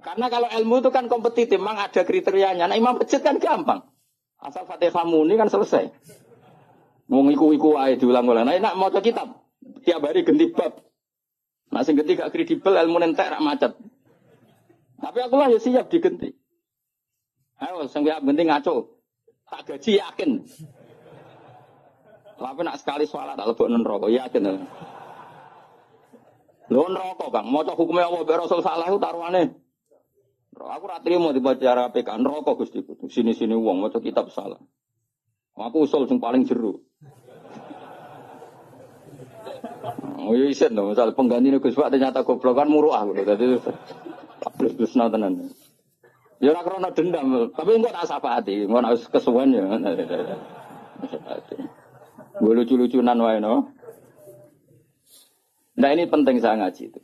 Karena kalau ilmu itu kan kompetitif, memang ada kriterianya. Nah imam masjid kan gampang. Asal Fatihah muni kan selesai. Mau iku-iku ae diulang-ulang. Nah nak maca kitab tiap hari ganti bab. Nah sing ganti gak kredibel ilmu entek rak macet. Tapi aku lah ya siap digenti. Ayo sing siap ganti ngaco. Tak gaji yakin. Tapi nak sekali sholat tak lebok neraka yakin. Lho neraka Kang, maca hukume Allah mbek Rasul salah ku taruhane. Aku ra trimo dibaca cara PK neraka Gusti. Sini-sini wong maca kitab salah. Aku usul sing paling jero. Oh iya isen dong, misal pengganti Gus Pak ternyata goblok kan muruah gitu. Dadi plus tenan. Ya ora krana dendam, tapi engko tak sapati, engko nek kesuwen ya. Gue lucu-lucunan wae no. Nah ini penting saya ngaji itu.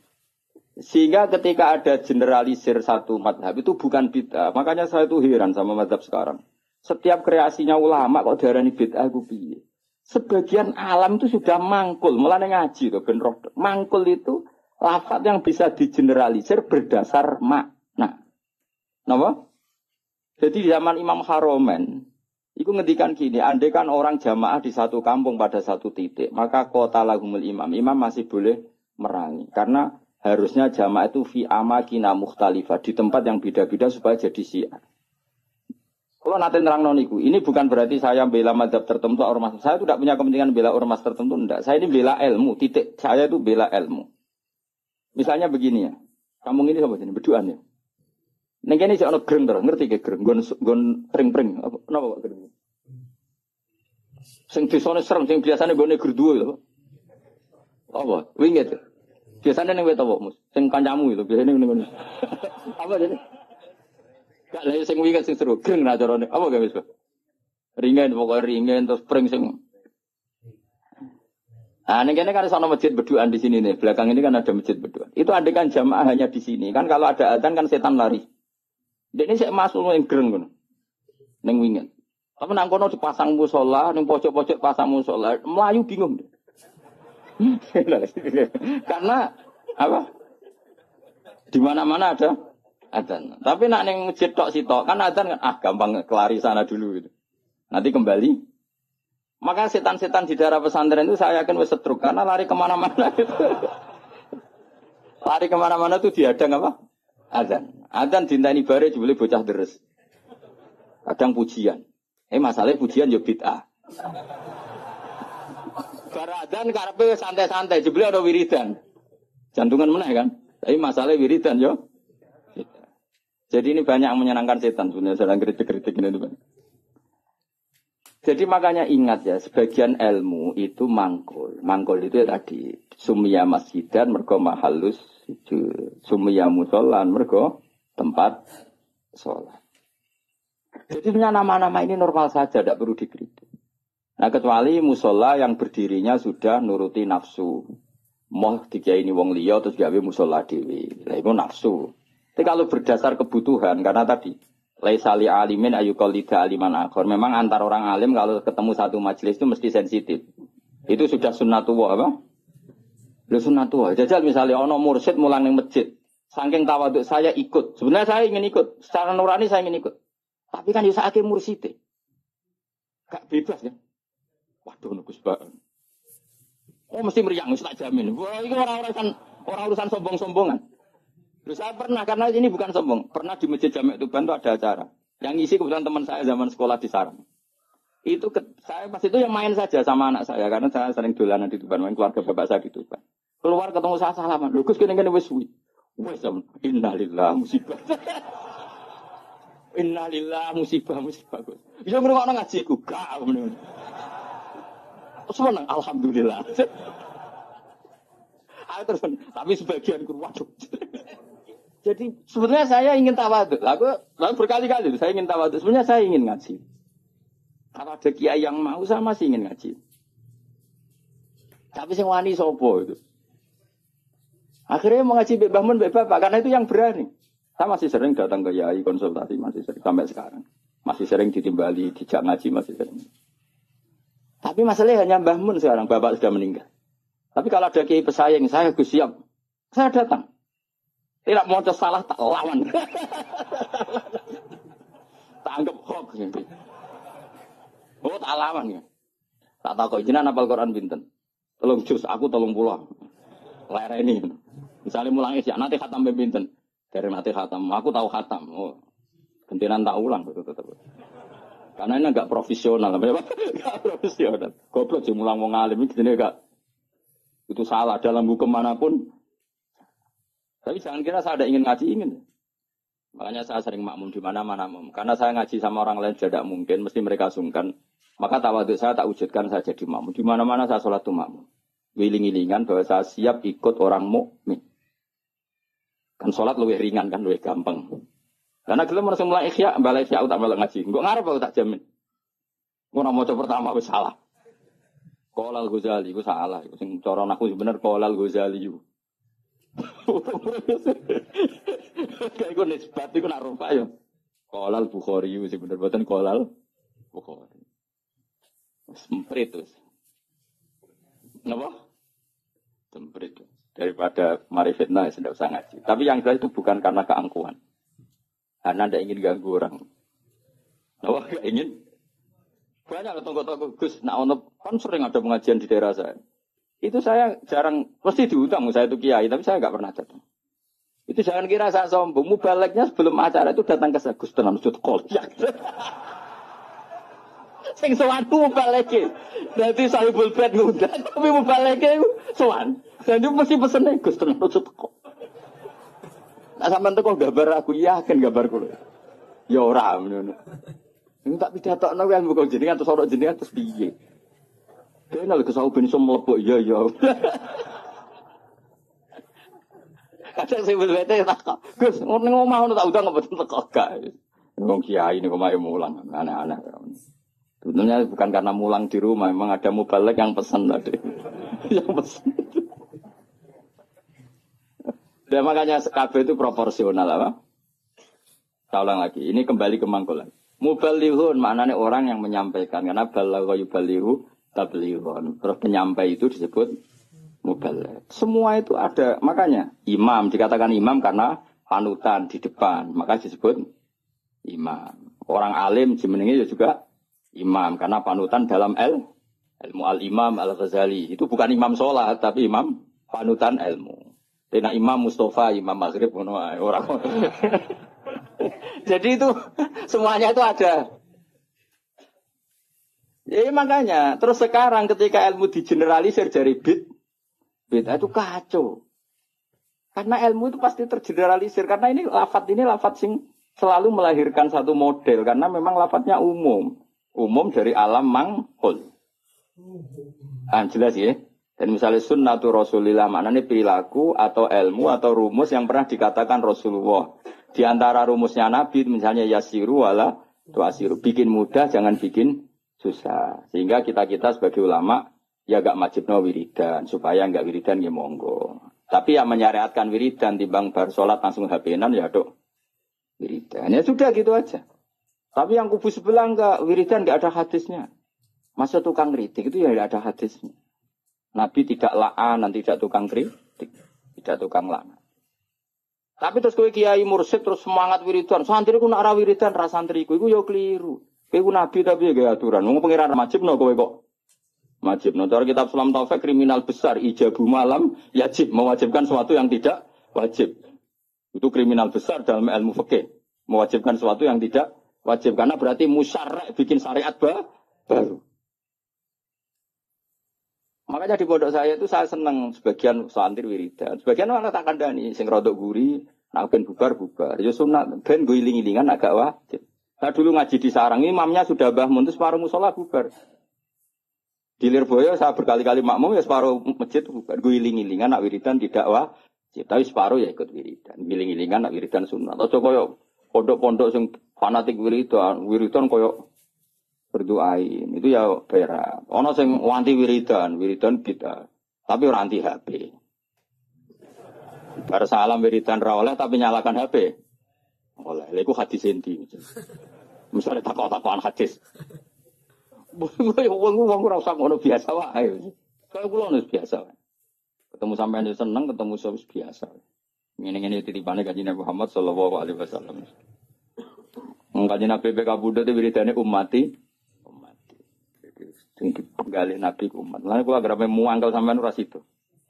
Sehingga ketika ada generalisir satu madhab itu bukan bid'ah. Makanya saya tuh heran sama madhab sekarang. Setiap kreasinya ulama kok diarani bid'ah ku piye? Sebagian alam itu sudah mangkul, mulane ngaji tuh ben roh. Mangkul itu lafaz yang bisa digeneralisir berdasar makna. Napa? Jadi di zaman Imam Haromen, itu ngendikan gini, andai kan orang jamaah di satu kampung pada satu titik, maka kota lahumul imam, imam masih boleh merangi. Karena harusnya jamaah itu fi amakina mukhtalifah, di tempat yang beda-beda supaya jadi syiar. Kalau nanti terang noniku, ini bukan berarti saya bela madhab tertentu ormas. Saya tidak punya kepentingan bela ormas tertentu, enggak. Saya ini bela ilmu, titik. Saya itu bela ilmu. Misalnya begini ya, kampung ini sama jenis berduaan ya. Neng kene sik ana greng terus, ngerti ge greng, nggon pring-pring. Napa kok greng? Sing desane serem, sing biasane gone gerduwe lho. Apa? Winget. Biasane ning wet apa, Mus? Sing kancamu itu biasane ning ngono. Apa jane? Gak lha sing winget sing seru, greng ra carane. Apa ge wis, Pak? Ringen pokoke ringen terus pring sing. Nah, ini kan ada masjid berduaan di sini nih. Belakang ini kan ada masjid berduaan. Itu ada kan jamaah hanya di sini. Kan kalau ada adzan kan setan lari. Ini saya masuk yang gereng kan, neng winget. Tapi nang kono dipasang musola, neng pojok-pojok pasang musola, Melayu bingung. Karena apa? Di mana-mana ada adzan. Tapi nak neng masjid tok sitok kan adzan kan gampang kelari sana dulu gitu. Nanti kembali. Maka setan-setan di daerah pesantren itu saya yakin wis setruk karena lari kemana-mana gitu. Lari kemana-mana tuh dihadang apa? Adzan dintani bare jebule bocah deres. Kadang pujian. Masalahnya pujian yo bid'ah. Bar adzan karepe santai-santai jebule ada wiridan. Jantungan meneh kan. Tapi masalahnya wiridan yo. Jadi ini banyak yang menyenangkan setan sebenarnya sedang kritik-kritik ini teman. Jadi makanya ingat ya, sebagian ilmu itu mangkul. Mangkul itu ya tadi sumia masjidan mergo mahallus sumia musolan mergo tempat sholat. Jadi sebenarnya nama-nama ini normal saja, tidak perlu dikritik. Nah kecuali musola yang berdirinya sudah nuruti nafsu. Moh dikiai ini wong liya terus gawe musola dewi. Lah itu nafsu. Tapi kalau berdasar kebutuhan, karena tadi laisali alimin ayuqallida aliman akhor. Memang antar orang alim kalau ketemu satu majelis itu mesti sensitif. Itu sudah sunnatullah apa? Lu sunnatullah. Jajal misalnya ono mursyid mulang ning masjid. Saking tawaduk saya ikut. Sebenarnya saya ingin ikut. Secara nurani saya ingin ikut. Tapi kan yo sakake mursyid. Gak bebas ya. Waduh nugus Pak. Mesti meriang wis tak jamin. Wah, iki ora urusan sombong-sombongan. Loh, saya pernah, karena ini bukan sombong, pernah di Masjid Jami' Tuban itu ada acara. Yang ngisi kebetulan teman saya zaman sekolah di Sarang. Itu saya pas itu yang main saja sama anak saya, karena saya sering dolanan di Tuban, main keluarga bapak saya di Tuban. Keluar ketemu saya salaman, lho Gus kene-kene wis suwi. Wis innalillah musibah. Innalillah musibah. Bisa ngrungokno ngajiku, gak. seneng, alhamdulillah. Terus, tapi sebagian waduh. Jadi sebenarnya saya ingin tawadhu. Lalu berkali-kali saya ingin tawadhu. Sebenarnya saya ingin ngaji. Kalau ada kiai yang mau, saya masih ingin ngaji. Tapi sing wani sopo itu. Akhirnya mau ngaji Mbak Mun, Mbak Bapak, karena itu yang berani. Saya masih sering datang ke kiai konsultasi, masih sering sampai sekarang. Masih sering ditimbali, dijak ngaji, masih sering. Tapi masalahnya hanya Mbah Mun sekarang, Bapak sudah meninggal. Tapi kalau ada kiai pesaing, saya Gus siap. Saya datang. Tidak mau salah, tak lawan. Tak anggap hoax. Oh, tak lawan ya. Tak tahu kok jenengan hafal Quran pinten. Tolong jus, aku tolong pulang. Lereni. Misalnya mulang isya, nanti khatam pinten. Dari nanti khatam, aku tahu khatam. Oh, gentinan tak ulang. Karena ini agak profesional. Enggak profesional. Goblok sih mulang wong alim iki jenenge gak itu salah dalam hukum manapun. Tapi jangan kira saya ada ingin ngaji, ingin. Makanya saya sering makmum di mana-mana. Karena saya ngaji sama orang lain tidak mungkin, mesti mereka sungkan. Maka tawadhu saya tak wujudkan saya jadi makmum. Di mana-mana saya sholat tuh makmum. Wiling-wilingan bahwa saya siap ikut orang mukmin. Kan sholat lebih ringan kan, lebih gampang. Karena kalau mau mulai ikhya, balik ikhya tak malah ngaji. Enggak ngarep aku tak jamin. Mau mau coba pertama aku salah. Qolal Ghazali, aku salah. Sing cara aku bener Qolal Ghazali. Kayak gue nisbat itu nak rupa ya. Qolal Bukhari sih bener buatan Qolal Bukhari. Semprit terus. Kenapa? Semprit. Daripada mari fitnah ya sudah usah ngaji. Tapi yang jelas itu bukan karena keangkuhan. Karena tidak ingin ganggu orang. Kenapa gak ingin? Banyak toko-toko Gus, nak ono kan sering ada pengajian di daerah saya. Itu saya jarang, pasti diundang, saya itu kiai, tapi saya nggak pernah datang. Itu jangan kira saya sombong, mubaleknya sebelum acara itu datang ke saya, Gus tenan sujud kolyak. Sing sowan mubaleke. Dadi sahibul bait ngundang, tapi mubaleke sowan. Dan itu mesti pesene Gus tenan sujud kok. Nah sampean teko gambar aku yakin gambar kula. Ya ora ngono. Ini tak pidatokno kan bukan jenengan terus ora jenengan terus piye. Kena lagi kesau ben iso mlebok iya. Kadang sing wete tak Gus, ning omah ono tak udang mboten teko gak. Wong kiai niku mae mulang aneh-aneh. Sebetulnya bukan karena mulang di rumah, memang ada mubalek yang pesan tadi. Yang pesan. Dan makanya KB itu proporsional apa? Saya ulang lagi, ini kembali ke mangkulan. Mubalighun maknanya orang yang menyampaikan karena balagha yubalighu tablighun. Terus penyampai itu disebut mubaligh. Semua itu ada, makanya imam dikatakan imam karena panutan di depan, maka disebut imam. Orang alim jenenge juga imam karena panutan dalam ilmu al-imam al-Ghazali. Itu bukan imam sholat tapi imam panutan ilmu. Dena Imam Mustafa, Imam Maghrib orang. Jadi itu semuanya itu ada. Ya makanya terus sekarang ketika ilmu digeneralisir dari bid'ah itu kacau. Karena ilmu itu pasti tergeneralisir karena ini lafadz sing selalu melahirkan satu model karena memang lafadznya umum dari alam manghul. Jelas ya. Dan misalnya sunnatu Rasulillah maknanya perilaku atau ilmu atau rumus yang pernah dikatakan Rasulullah. Di antara rumusnya Nabi misalnya yasiru wala tuasiru. Bikin mudah jangan bikin susah. Sehingga kita sebagai ulama ya gak wajibna wiridan. Supaya gak wiridan ya monggo. Tapi yang menyariatkan wiridan timbang bar sholat langsung HP-nan ya dok. Wiridan. Ya sudah gitu aja. Tapi yang kubu sebelah enggak wiridan gak ada hadisnya. Masa tukang kritik itu ya gak ada hadisnya. Nabi tidak la'an, tidak tukang kritik, tidak tukang la'an. Tapi terus kowe kiai mursyid terus semangat wiridan, santri ku nak ra wiridan ra santriku iku ya keliru. Kowe nabi tapi ya aturan. Wong pengiran wajibno kowe kok. Wajibno. Cara kitab Sulam Taufik kriminal besar ijabu malam yajib mewajibkan sesuatu yang tidak wajib. Itu kriminal besar dalam ilmu fikih. Mewajibkan sesuatu yang tidak wajib karena berarti musyarra' bikin syariat baru. Makanya di pondok saya itu saya senang sebagian santri wiridan. Sebagian orang tak kandani, sing rodok guri, nak ben bubar. Ya sunat, ben gue iling-ilingan agak wajib. Saya dulu ngaji di sarang, imamnya sudah Mbah Mun, terus separuh musola bubar. Di Lirboyo saya berkali-kali makmum ya separuh masjid bukan guling-gilingan nak wiridan tidak wajib, tapi separuh ya ikut wiridan. Giling-gilingan nak wiridan sunat. Atau koyo pondok-pondok sing fanatik wiridan koyo berdoain. Itu ya berat. Ono sing wanti wiridan kita. Tapi ora anti HP. Bar salam wiridan ra oleh tapi nyalakan HP. Oleh. Lha iku hadis enti. Misalnya takut-takutan hadis. Wong ora usah ngono biasa wae. Kaya kula wis biasa wae. Ketemu sampean yo seneng, ketemu wis biasa. Ngene-ngene titipane Kanjeng Nabi Muhammad sallallahu alaihi wasallam. Kanjeng Nabi PK Buddha itu wiridane ummati. Sing dipenggali Nabi umat. Lan kula agar muangkel sampean ora situ.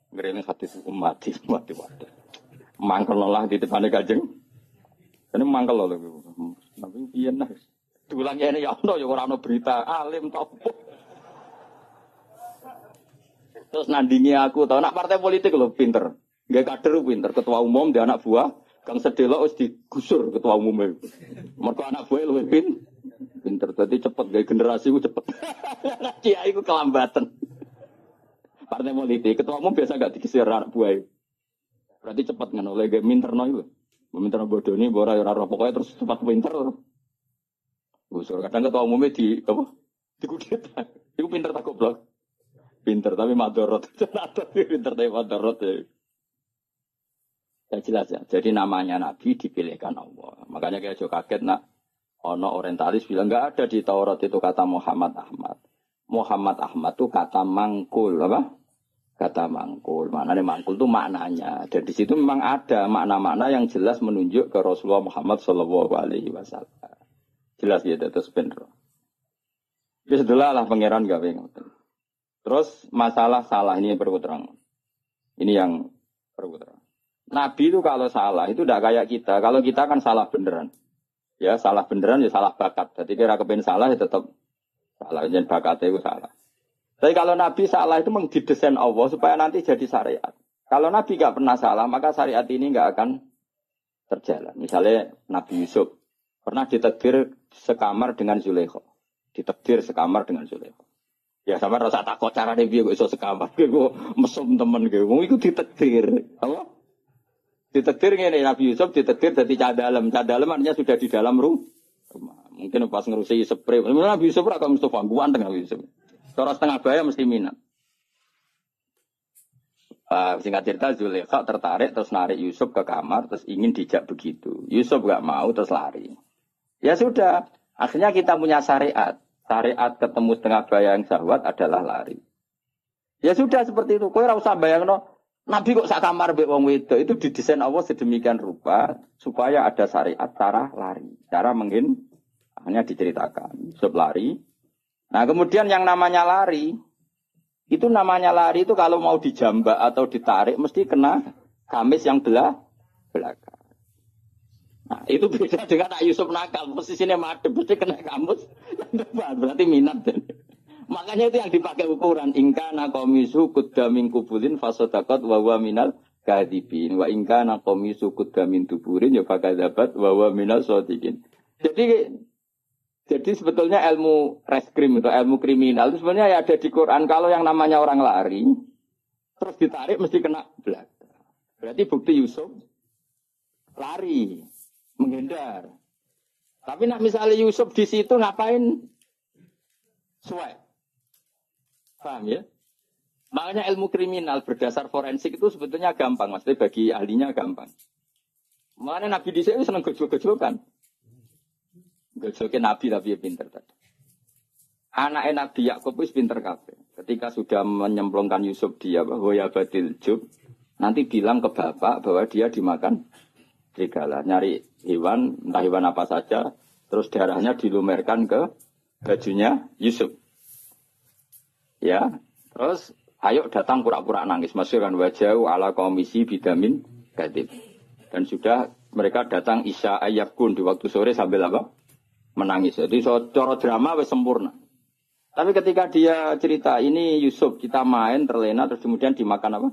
Ngrene hadis ummati wae. Mangkel lah titipane Kanjeng. Ini mangkel lho. Nabi piye nah. Diulang ngene ya ono ya ora ono berita alim to. Terus nandingi aku tau nak partai politik lho pinter. Nggak kader pinter, ketua umum dia anak buah, Kang Sedelok wis digusur ketua umumnya. Mergo anak buah luwih pinter. Dadi cepet gawe generasi ku cepet. Kiai ku kelambatan. Partai politik ketua umum biasa gak digeser anak buah. Berarti cepet ngono oleh gawe minterno iku. Minterno bodoni ora ora pokoke terus cepat pinter. Gusur kadang ketua umumnya di apa? Dikudeta. Iku pinter tak goblok. Pinter tapi madorot. Pinter tapi madorot ya. Ya jelas ya. Jadi namanya Nabi dipilihkan Allah. Makanya kayak kaget nak ono orientalis bilang enggak ada di Taurat itu kata Muhammad Ahmad. Muhammad Ahmad itu kata mangkul apa? Kata mangkul. Maknanya mangkul itu maknanya. Dan di situ memang ada makna-makna yang jelas menunjuk ke Rasulullah Muhammad sallallahu alaihi wasallam. Jelas ya terus bener. Wis lah pangeran gawe ngoten. Terus masalah salah ini yang perlu terang. Ini yang perlu terang. Nabi itu kalau salah itu tidak kayak kita. Kalau kita kan salah beneran. Ya salah beneran ya salah bakat. Jadi kira kepen salah ya tetap salah. Jangan bakatnya itu salah. Tapi kalau Nabi salah itu didesain Allah supaya nanti jadi syariat. Kalau Nabi nggak pernah salah maka syariat ini nggak akan terjalan. Misalnya Nabi Yusuf pernah ditakdir sekamar dengan Zulaikha. Ditakdir sekamar dengan Zulaikha. Ya sama rasa takut cara dia kok iso sekamar. Gue mesum temen gue. Wong iku ditakdir. Apa? Ditakdir ngene Nabi Yusuf ditakdir dadi cadalem. Cadalem artinya sudah di dalam rumah. Mungkin pas ngurusi spray. Nabi Yusuf ora kok Mustafa ganteng Nabi Yusuf. Cara setengah baya mesti minat. Singkat cerita Zulaikha tertarik terus narik Yusuf ke kamar terus ingin dijak begitu. Yusuf gak mau terus lari. Ya sudah, akhirnya kita punya syariat. Syariat ketemu setengah bayang syahwat adalah lari. Ya sudah seperti itu. Kowe ora usah bayangno Nabi kok sak kamar mbek wong wedok itu didesain Allah sedemikian rupa supaya ada syariat cara lari, cara hanya diceritakan. Yusuf lari. Nah, kemudian yang namanya lari itu kalau mau dijambak atau ditarik mesti kena gamis yang belakang. Nah, itu beda dengan Nak Yusuf nakal, posisinya madep, mesti kena kamus, berarti minat. Makanya itu yang dipakai ukuran, ingkana komisu kudda min kubulin fasodakot wawa minal kadibin, wa ingkana komisu kudda min tuburin ya fakadabat wawa minal sodikin. Jadi sebetulnya ilmu reskrim atau ilmu kriminal itu sebenarnya ya ada di Quran. Kalau yang namanya orang lari, terus ditarik mesti kena belakang. Berarti bukti Yusuf lari. Menghindar. Tapi nak misalnya Yusuf di situ ngapain? Suai. Paham ya? Makanya ilmu kriminal berdasar forensik itu sebetulnya gampang. Maksudnya bagi ahlinya gampang. Makanya Nabi di sini senang gojol-gojolkan. Gojolkan Nabi tapi ya pinter tadi. Anak Nabi Yakub itu pinter kabeh. Ketika sudah menyemplungkan Yusuf dia bahwa ya batil jub, nanti bilang ke bapak bahwa dia dimakan serigala, nyari hewan, entah hewan apa saja, terus darahnya dilumerkan ke bajunya Yusuf. Ya, terus ayo datang pura-pura nangis, masyhur kan wajah ala komisi bidamin gadib. Dan sudah mereka datang isya ayyakun di waktu sore sambil apa? Menangis. Jadi cara drama wis sempurna. Tapi ketika dia cerita ini Yusuf kita main terlena terus kemudian dimakan apa?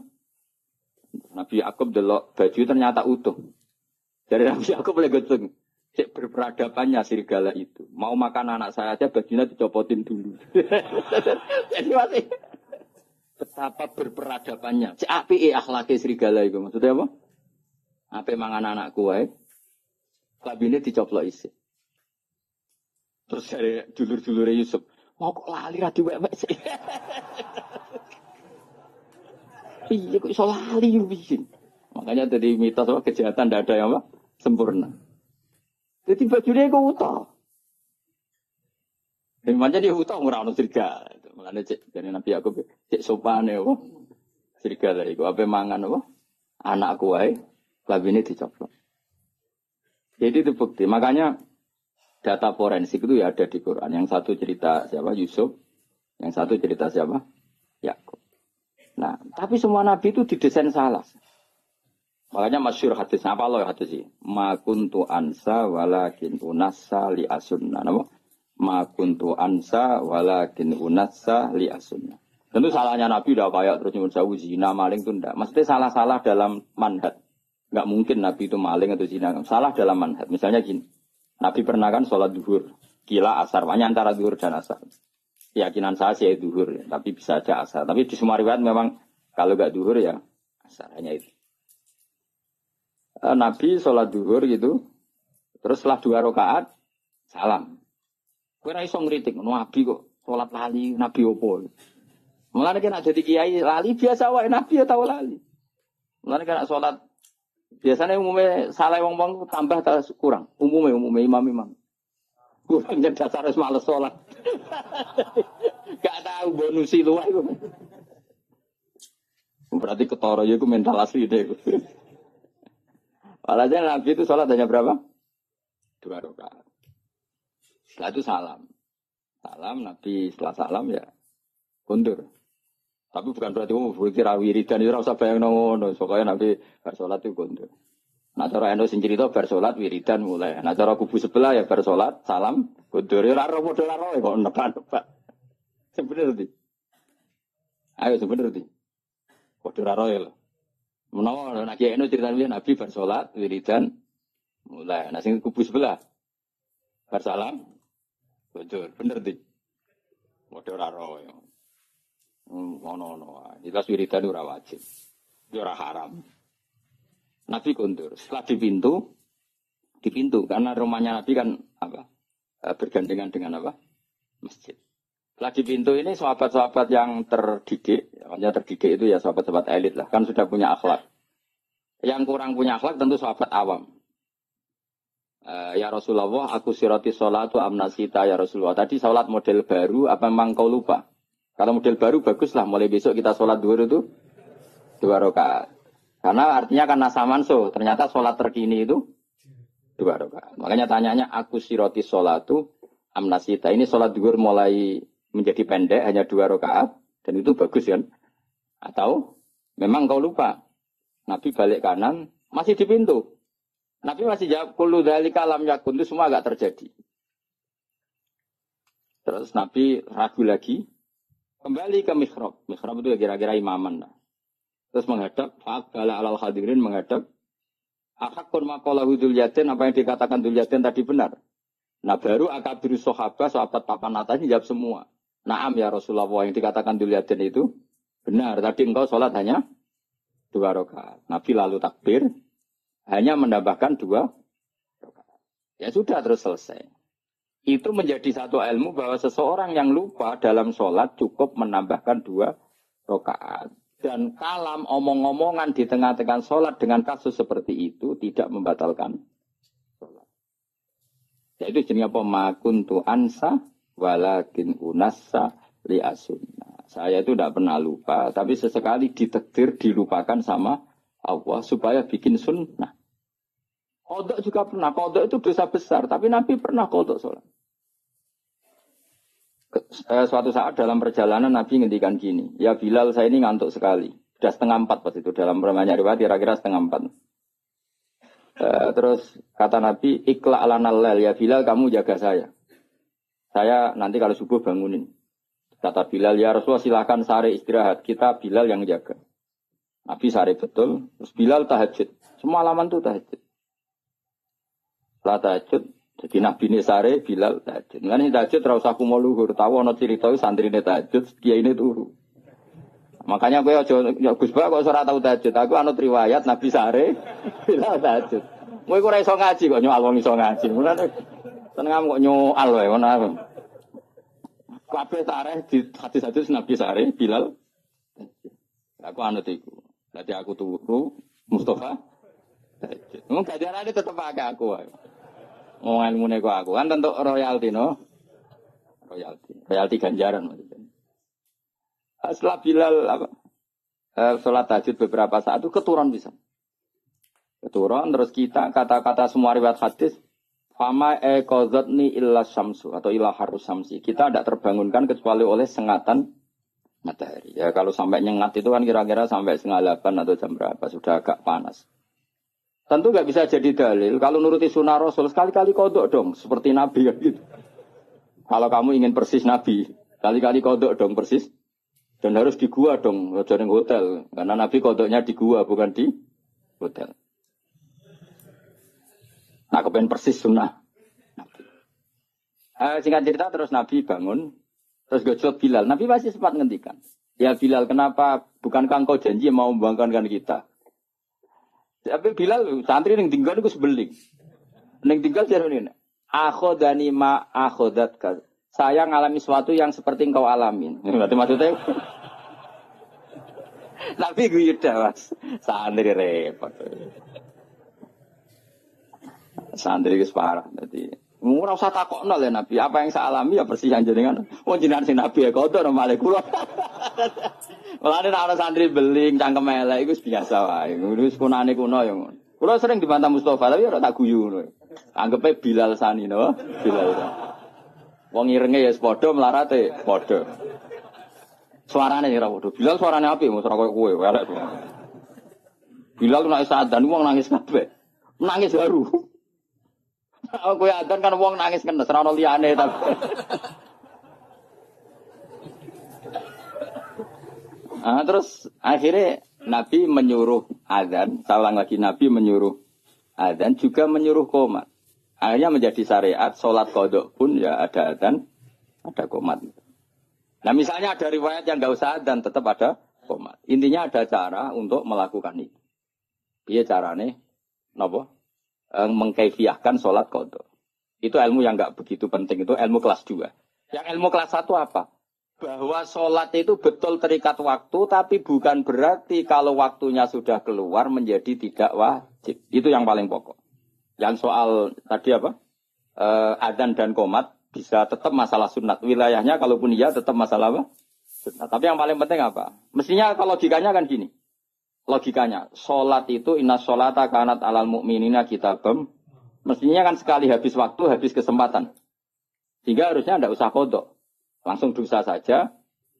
Nabi Yakub delok baju ternyata utuh. Dari Nabi Yakub boleh goceng. Cek berperadabannya serigala itu. Mau makan anak saya aja bajunya dicopotin dulu. Jadi masih betapa berperadabannya. Cek api akhlaknya serigala itu. Maksudnya apa? Api mangan anakku wae. Kabinnya dicoplok isi. Terus dari dulur-dulurnya Yusuf. Mau kok lali ra diwek-wek sih. Iya kok iso lali bikin. Makanya tadi mitos apa kejahatan tidak ada yang apa? Sempurna. Jadi bajunya kok utah. Gimana dia utah ora ono serigala. Mulane cek jane Nabi Yakub cek sopane apa? Serigala iku ape mangan apa? Anakku wae labine dicoplok. Jadi itu bukti. Makanya data forensik itu ya ada di Quran. Yang satu cerita siapa? Yusuf. Yang satu cerita siapa? Yakub. Nah, tapi semua nabi itu didesain salah. Makanya masyhur hadis apa loh hadis ini? Ma kuntu ansa walakin unassa li asunna. Napa? Ma kuntu ansa walakin unassa li asunna. Tentu salahnya nabi udah kayak terus nyuwun sewu zina maling itu enggak. Maksudnya salah-salah dalam manhaj. Enggak mungkin nabi itu maling atau zina. Salah dalam manhaj. Misalnya gini. Nabi pernah kan sholat duhur. Kila asar. Makanya antara duhur dan asar. Keyakinan saya sih duhur. Ya. Tapi bisa aja asar. Tapi di semua riwayat memang kalau enggak duhur ya asar. Hanya itu. Nabi sholat duhur gitu. Terus setelah 2 rakaat salam. Kowe ora iso ngritik Nabi kok sholat lali. Nabi opo? Mulane kan ada di kiai lali biasa wae. Nabi ya tahu lali. Mulane kan sholat biasanya umumnya salah wong-wong tambah atau kurang. Umumnya imam-imam. Kurang jadi dasar harus males sholat. Gak tahu bonusi luar itu. Berarti ketara ya itu mental asli deh. Walhasil Nabi itu sholat hanya berapa? 2 rakaat. Setelah itu salam. Salam Nabi setelah salam ya kundur. Tapi bukan berarti berkira wiridan itu rasa bayang ngono. Soalnya Nabi bersolat itu kundur. Nah cara endo sing cerita bersolat wiridan mulai. Nah cara kubu sebelah ya bersolat salam kundur. Ya ora model ora kok nebak-nebak. Sebenarnya tadi. Ayo sebenarnya tadi. Model ora lho. Menawa nek endo ceritane Nabi bersolat wiridan mulai. Nah sing kubu sebelah bersalam kundur. Bener tadi. Model ora ya. Ono. Jelas wiridan ora wajib. Ora haram. Nabi kundur. Setelah di pintu karena rumahnya Nabi kan apa? Bergandengan dengan apa? Masjid. Setelah di pintu ini sahabat-sahabat yang terdidik, yang terdidik itu ya sahabat-sahabat elit lah, kan sudah punya akhlak. Yang kurang punya akhlak tentu sahabat awam. Ya Rasulullah, aku sirati sholatu amnasita ya Rasulullah. Tadi sholat model baru, apa memang kau lupa? Kalau model baru baguslah, mulai besok kita sholat duhur itu 2 rakaat. Karena artinya kan nasamanso, ternyata sholat terkini itu 2 rakaat. Makanya tanyanya aku siroti sholatu amnasita. Ini sholat duhur mulai menjadi pendek, hanya 2 rakaat. Dan itu bagus kan? Atau memang kau lupa. Nabi balik kanan, masih di pintu. Nabi masih jawab, kullu dzalika lam yakun, itu semua agak terjadi. Terus Nabi ragu lagi. Kembali ke mihrab. Mihrab itu kira-kira imaman. Nah. Terus menghadap. Fa'akbala alal hadirin menghadap. Ahakun maqalahu Dzulyaden. Apa yang dikatakan Dzulyaden tadi benar. Nah baru akabiru sahabat papan atasnya jawab semua. Naam ya Rasulullah yang dikatakan Dzulyaden itu benar. Tadi engkau sholat hanya 2 rakaat. Nabi lalu takbir. Hanya menambahkan 2 rakaat. Ya sudah terus selesai. Itu menjadi satu ilmu bahwa seseorang yang lupa dalam sholat cukup menambahkan 2 rakaat. Dan kalam omong-omongan di tengah-tengah sholat dengan kasus seperti itu tidak membatalkan sholat. Yaitu jenis apa? Ma kuntu ansa walakin unassa li asunna. Saya itu tidak pernah lupa, tapi sesekali ditakdir dilupakan sama Allah supaya bikin sunnah. Kodok juga pernah. Kodok itu dosa besar, tapi Nabi pernah kodok sholat. Suatu saat dalam perjalanan Nabi ngendikan gini, ya Bilal saya ini ngantuk sekali. Sudah 3:30 pas itu dalam banyak riwayat kira-kira 3:30. Terus kata Nabi, ikla ala nalal ya Bilal kamu jaga saya. Saya nanti kalau subuh bangunin. Kata Bilal ya Rasulullah silakan sare istirahat. Kita Bilal yang jaga. Nabi sare betul. Terus Bilal tahajud. Semua halaman itu tahajud. Salat tahajud. Jadi Nabi ini sare, Bilal tahajud. Ini tahajud ora usah kumo luhur. Tahu ana cerita santrine tahajud, kiai ini turu. Makanya kowe aja Gus Ba kok ora tau tahajud. Aku anut riwayat Nabi sare, Bilal tahajud. Kowe ora iso ngaji kok nyoal wong iso ngaji. Mulane senengam kok nyoal wae ngono. Kabeh tareh di hadis-hadis Nabi sare, Bilal. Aku anut iku. Dadi aku turu, Mustafa. Mung gajarane tetep pakai aku wae. Wong ilmune kok aku kan tentu royalti no. Royalti ganjaran maksudnya. Setelah Bilal sholat tahajud beberapa saat itu keturun bisa. Keturun terus kita kata-kata semua riwayat hadis fama qadzatni illa syamsu atau illa harus syamsi. Kita tidak terbangunkan kecuali oleh sengatan matahari. Ya kalau sampai nyengat itu kan kira-kira sampai 7:30 atau jam berapa sudah agak panas. Tentu nggak bisa jadi dalil. Kalau nuruti sunnah Rasul sekali-kali kodok dong, seperti Nabi kan gitu. Kalau kamu ingin persis Nabi, kali-kali kodok dong persis. Dan harus di gua dong, jangan hotel. Karena Nabi kodoknya di gua, bukan di hotel. Nah, kepengen persis sunnah. Singkat cerita terus Nabi bangun, terus gojok Bilal. Nabi masih sempat ngendikan. Ya Bilal, kenapa bukankah engkau janji mau membangkankan kita? Tapi Bilal santri yang tinggal itu sebeling. Yang tinggal jadi ini. Akhodani ma akhodatka. Saya ngalami sesuatu yang seperti engkau alamin. Berarti maksudnya. Nabi gue mas. Santri repot. Santri itu parah. Jadi murah usah takok nol ya Nabi. Apa yang saya alami ya persis yang jenengan. Oh jenengan si Nabi ya kotor malah kula. Mulane ana santri beling cangkem elek iku biasa wae. Wis kunane kuno ya ngono. Kula sering dibantah Mustofa tapi ora tak guyu ngono. Anggepe Bilal sani no. Bilal. Wong irenge ya padha melarate padha. Suarane ora padha. Bilal suarane apik mos ora koyo kowe elek. Bilal nek sadan wong nangis kabeh. Nangis baru. Kowe adan kan wong nangis kenes ora ono liyane tapi. Terus akhirnya Nabi menyuruh adzan, saya ulang lagi Nabi menyuruh adzan juga menyuruh qomat. Akhirnya menjadi syariat sholat qodok pun ya ada adzan, ada qomat. Nah misalnya ada riwayat yang nggak usah adzan tetap ada qomat. Intinya ada cara untuk melakukan itu. Iya caranya, nopo mengkaifiahkan sholat qodok. Itu ilmu yang nggak begitu penting itu ilmu kelas 2. Yang ilmu kelas 1 apa? Bahwa sholat itu betul terikat waktu, tapi bukan berarti kalau waktunya sudah keluar menjadi tidak wajib. Itu yang paling pokok. Yang soal tadi apa? Adzan dan qomat bisa tetap masalah sunat. Wilayahnya kalaupun iya tetap masalah apa? Sunat. Tapi yang paling penting apa? Mestinya kalau logikanya kan gini. Logikanya, sholat itu inna sholata kanat alal mu'minina kitabam. Mestinya kan sekali habis waktu, habis kesempatan. Sehingga harusnya tidak usah kodok. Langsung dosa saja,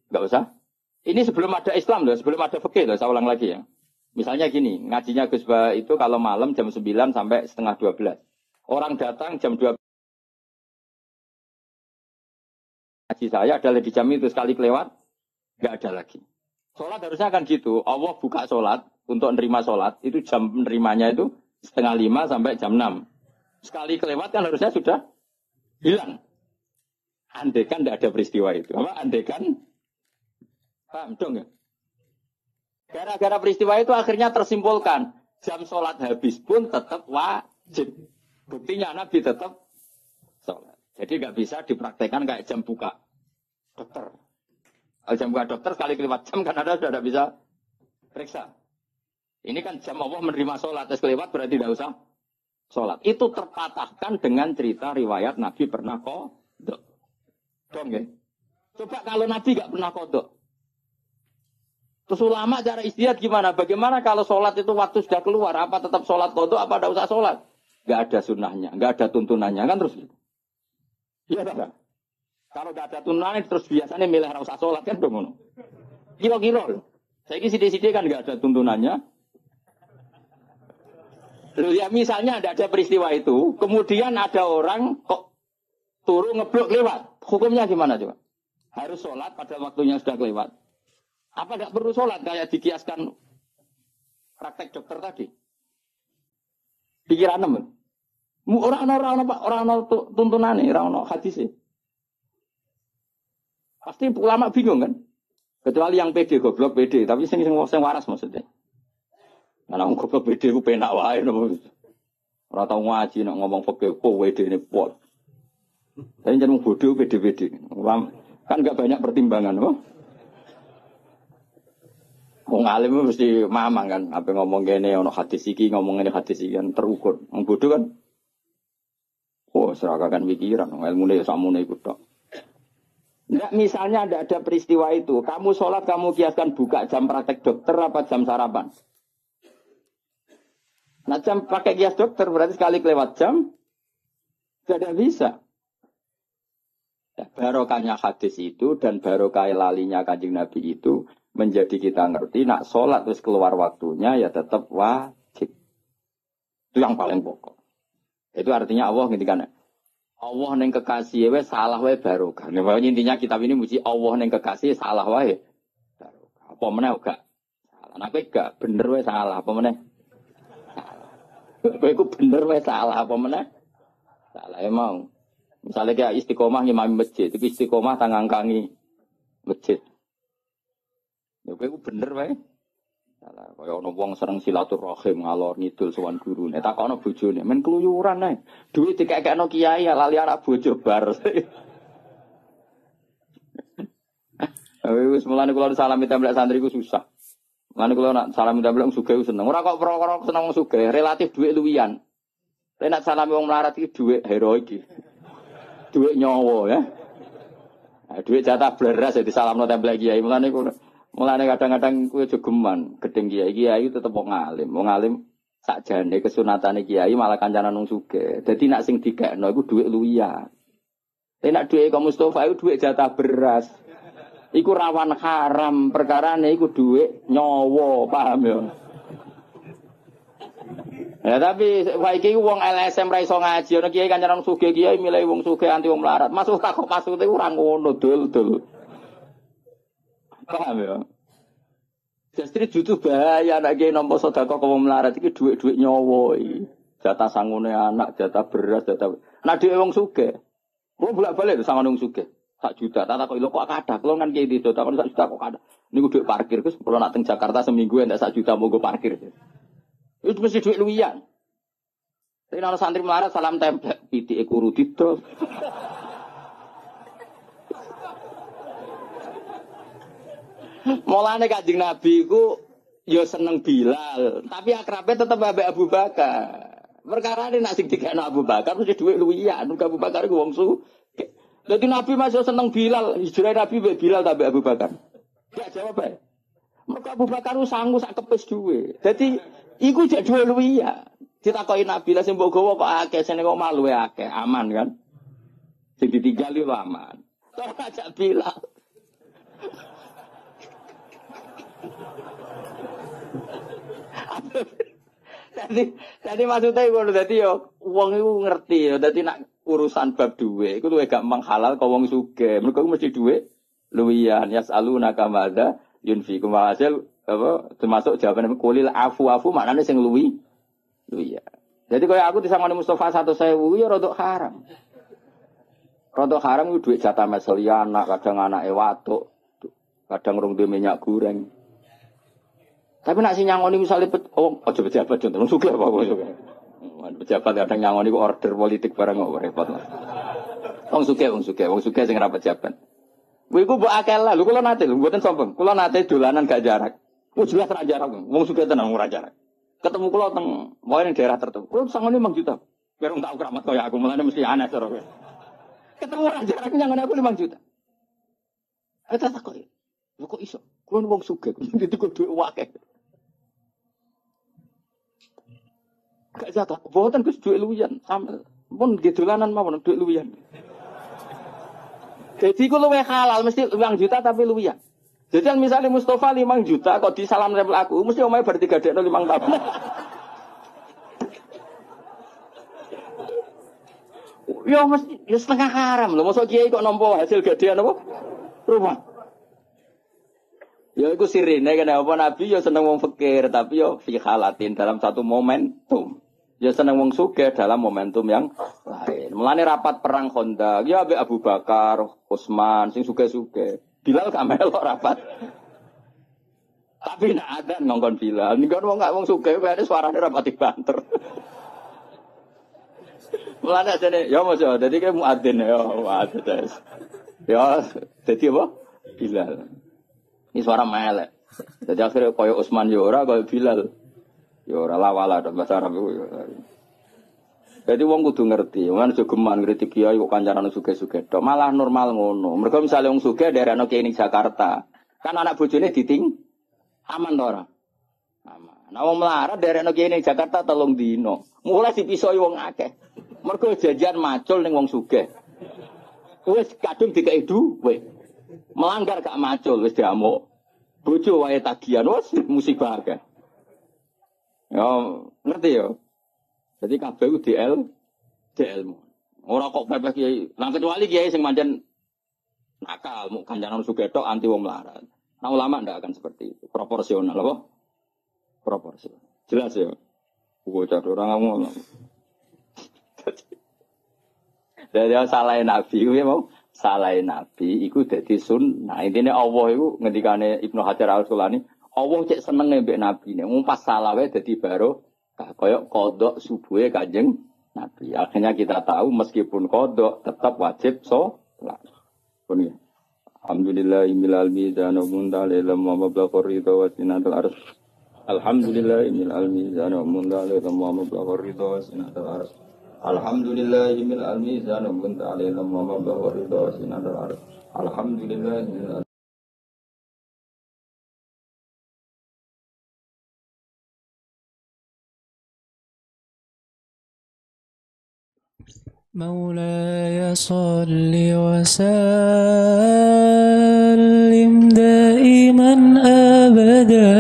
nggak usah. Ini sebelum ada Islam loh, sebelum ada fikih loh, saya ulang lagi ya. Misalnya gini, ngajinya Gus Ba itu kalau malam jam 9 sampai setengah 12. Orang datang jam 12. Ngaji saya adalah di jam itu sekali kelewat, nggak ada lagi. Sholat harusnya kan gitu, Allah buka sholat untuk nerima sholat, itu jam menerimanya itu setengah 5 sampai jam 6. Sekali kelewat kan harusnya sudah hilang. Andekan tidak ada peristiwa itu. Apa? Andekan, paham dong ya? Gara-gara peristiwa itu akhirnya tersimpulkan. Jam sholat habis pun tetap wajib. Buktinya Nabi tetap sholat. Jadi nggak bisa dipraktekkan kayak jam buka dokter. Kalau jam buka dokter sekali kelewat jam kan ada sudah tidak bisa periksa. Ini kan jam Allah menerima sholat. Terus kelewat berarti tidak usah sholat. Itu terpatahkan dengan cerita riwayat Nabi pernah kodok. Dong ya. Coba kalau Nabi nggak pernah kodok. Terus ulama cara istihad gimana? Bagaimana kalau sholat itu waktu sudah keluar? Apa tetap sholat kodok? Apa tidak usah sholat? Nggak ada sunnahnya, nggak ada tuntunannya kan terus. Iya tak? Kalau nggak ada tuntunan terus biasanya milih nggak usah sholat kan dong. Kira-kira. Saya ini sidik-sidik kan nggak ada tuntunannya. Lalu ya misalnya tidak ada peristiwa itu, kemudian ada orang kok turun ngeblok lewat. Hukumnya gimana coba? Harus sholat pada waktunya sudah kelewat. Apa tidak perlu sholat kayak dikiaskan praktek dokter tadi? Pikiran teman. Orang tuntunane, orang hadise. Pasti ulama bingung kan? Kecuali yang PD goblok PD, tapi sing waras maksudnya. Nah, wong goblok PD ku penak wae ora tau ngaji nek ngomong fikih kok WD ne pot. Tapi jeneng bodoh PD-PD. Kan enggak banyak pertimbangan, apa? Wong alim mesti mamang kan, apa ngomong kene ono hadis iki, ngomong ngene hadis iki kan terukur. Wong bodoh kan seragakan pikiran, ilmune ya sakmene iku tok. Nah, misalnya ada peristiwa itu, kamu sholat, kamu kiaskan buka jam praktek dokter apa jam sarapan? Nah, jam pakai kias dokter berarti sekali kelewat jam, tidak bisa. Ya, barokahnya hadis itu dan barokah lalinya Kanjeng Nabi itu menjadi kita ngerti, nak sholat terus keluar waktunya ya tetap wajib. Itu yang paling pokok. Itu artinya Allah ngintikan, Allah neng kekasih wae salah wae barokah. Nah, intinya kitab ini muji Allah neng kekasih salah wae barokah. Apa meneh gak salah. Nah, kowe gak bener wae salah apa meneh? Salah. Kowe iku bener wae salah apa meneh? Salah emang. Misalnya kayak istiqomah ngimami masjid, itu istiqomah tangangkangi masjid. Ya kowe iku bener wae. Salah, kaya ana wong seneng silaturahim ngalor ngidul sowan gurune. Takono bojone, men keluyuran ae. Duit dikekekno kiai lali anak bojo bar. Wis mulane kula salami templek santri ku susah. Mulane kula nak salami templek sugih seneng. Ora kok perkara seneng wong sugih, relatif duit luwian. Nek salami wong melarat iki duit heroik iki. Duit nyawa ya. Nah, duit jatah bleras jadi salamno templek kiai. Mulane kadang-kadang kuwi jogeman, gedeng kiai tetep wong alim. Wong alim sakjane kesunatane kiai malah kancanan wong sugih. Dadi nek sing dikekno iku dhuwit luwian. Tapi nek dhuwit kok Mustofa iku dhuwit jatah beras. Iku rawan haram, perkarane iku dhuwit nyawa, paham ya? Ya tapi saiki wong LSM ra iso ngaji, ana kiai kancanan sugih kiai milih wong sugih anti wong melarat. Masuk takok maksud iku ora ngono dul. Paham ya? Justru jutu bahaya anak kiai nampa sedekah kok melarat iki dhuwit-dhuwit nyawa iki. Jatah sangune anak, jatah beras, jatah. Nah dhewe wong sugih. Kulo bolak-balik lho sangone wong sugih. 1 juta, tak kok lho kok kathah. Kulo kan kiai itu takon 1 juta kok kathah. Niku dhuwit parkir Gus, kulo nak teng Jakarta seminggu entek 1 juta monggo parkir. Itu mesti dhuwit luwian. Tapi ana santri melarat salam templek, pitike kuru didol. Mulane Kanjeng Nabi ku ya seneng Bilal, tapi akrabe tetep ambek Abu Bakar. Perkara nek sing dikekno Abu Bakar mesti dhuwit luwian, Abu Bakar iku wong sugih. Dadi Nabi masih seneng Bilal, hijrah Nabi mbek Bilal ta mbek Abu Bakar. Gak jawab ae. Mergo Abu Bakar sanggup sak kepes duwe. Dadi iku jek dhuwit luwian. Ditakoki Nabi lah sing mbok gawa kok akeh, sing kok malu akeh, aman kan? Sing ditinggal yo aman. Tok ajak Bilal. Jadi maksudnya ngono dadi yo wong iku ngerti yo dadi nak urusan bab duwe iku luwih gampang halal kok wong sugih. Mergo mesti duwe luwian yasaluna kamada yunfikum hasil apa termasuk jawaban kulil afu maknane sing luwian. Jadi kaya aku disangoni Mustofa 100.000 ya rodok haram. Rodok haram iku duit jatah mesel anak, kadang anake watuk, kadang rung duwe minyak goreng. Tapi nak si nyangoni misalnya aja pejabat contoh, sugih apa sugih. Pejabat kadang nyangoni ku order politik barang kok repot. Wong sugih sing ora pejabat. Kuwi ku mbok akeh lah, lho kula nate lho mboten sombong. Kula nate dolanan gak jarak. Ku jelas ra jarak, wong sugih tenan ora jarak. Ketemu kula teng wae ning daerah tertentu. Kula sangone 5 juta. Biar tak keramat kaya aku, mulane mesti aneh cara kowe. Ketemu ra jarak nyangoni aku 5 juta. Eta tak kok. Lho kok iso? Kula wong sugih, dituku dhuwit akeh. Gak jatah, boten Gus duit luwian, pun gedolanan mawon duit luwian. Jadi ku luwih halal mesti 5 juta tapi luwian. Jadi misalnya Mustafa 5 juta kok disalam rempel aku, mesti omahe bar 3 dekno 5 tahun. Yo mesti ya setengah haram lho, mosok kiai kok nampa hasil gadean apa? Rumah. Ya iku sirine kenapa Nabi ya seneng wong fakir tapi yo fi halatin dalam satu momentum. Ya seneng wong sugih dalam momentum yang lain. Mulane rapat perang Khandaq, ya ambek Abu Bakar, Utsman sing sugih-sugih. Bilal gak melok rapat. Tapi nak ada ngongkon Bilal. Ning kan wong sugih kene suarane rapat banter. Mulane jane ya mojo dadi ke muadzin ya muadzin. Ya dadi apa? Bilal. Ini suara melek. Jadi akhirnya koyo Utsman yo ora koyo Bilal. Ya ora lawala to bahasa Arab iku. Jadi wong kudu ngerti, wong aja geman kritik kiai kok kancanan sugih-sugih tok. Malah normal ngono. Mergo misale wong sugih daerahno kiai ning Jakarta, kan anak bojone diting aman to ora? Aman. Nah wong melarat daerahno kiai ning Jakarta 3 dino. Mulai dipisoi wong akeh. Mergo jajan macul ning wong sugih. Wis kadung dikeki duwe. Melanggar gak macul wis diamuk. Bojo wae tagihan wis musibah akeh. Ya, ngerti ya. Jadi kabeh DL ilmu. Ora kok pepeh kiai. Nang kecuali kiai sing pancen nakal, mung kancanan sugih tok anti wong melarat. Nah ulama ndak akan seperti itu. Proporsional apa? Proporsional. Jelas ya. Bocah orang ngomong. Jadi salahin Nabi iku ya mau. Salahin Nabi iku dadi sunnah. Intine Allah iku ngendikane Ibnu Hajar Al-Asqalani, Allah cek seneng mbek Nabi ne. Wong pas salah wae dadi baro kaya kodok subuhe Kanjeng Nabi. Akhirnya kita tahu meskipun kodok tetap wajib sholat. Pun ya. Alhamdulillahil mizan wa mundalil wa mablagh ridha wa sinatul arsy. Alhamdulillahil mizan wa mundalil wa mablagh ridha wa sinatul arsy. Alhamdulillahil mizan wa mundalil wa mablagh ridha wa sinatul arsy. Alhamdulillah. مولاي صل وسلم دائما أبدا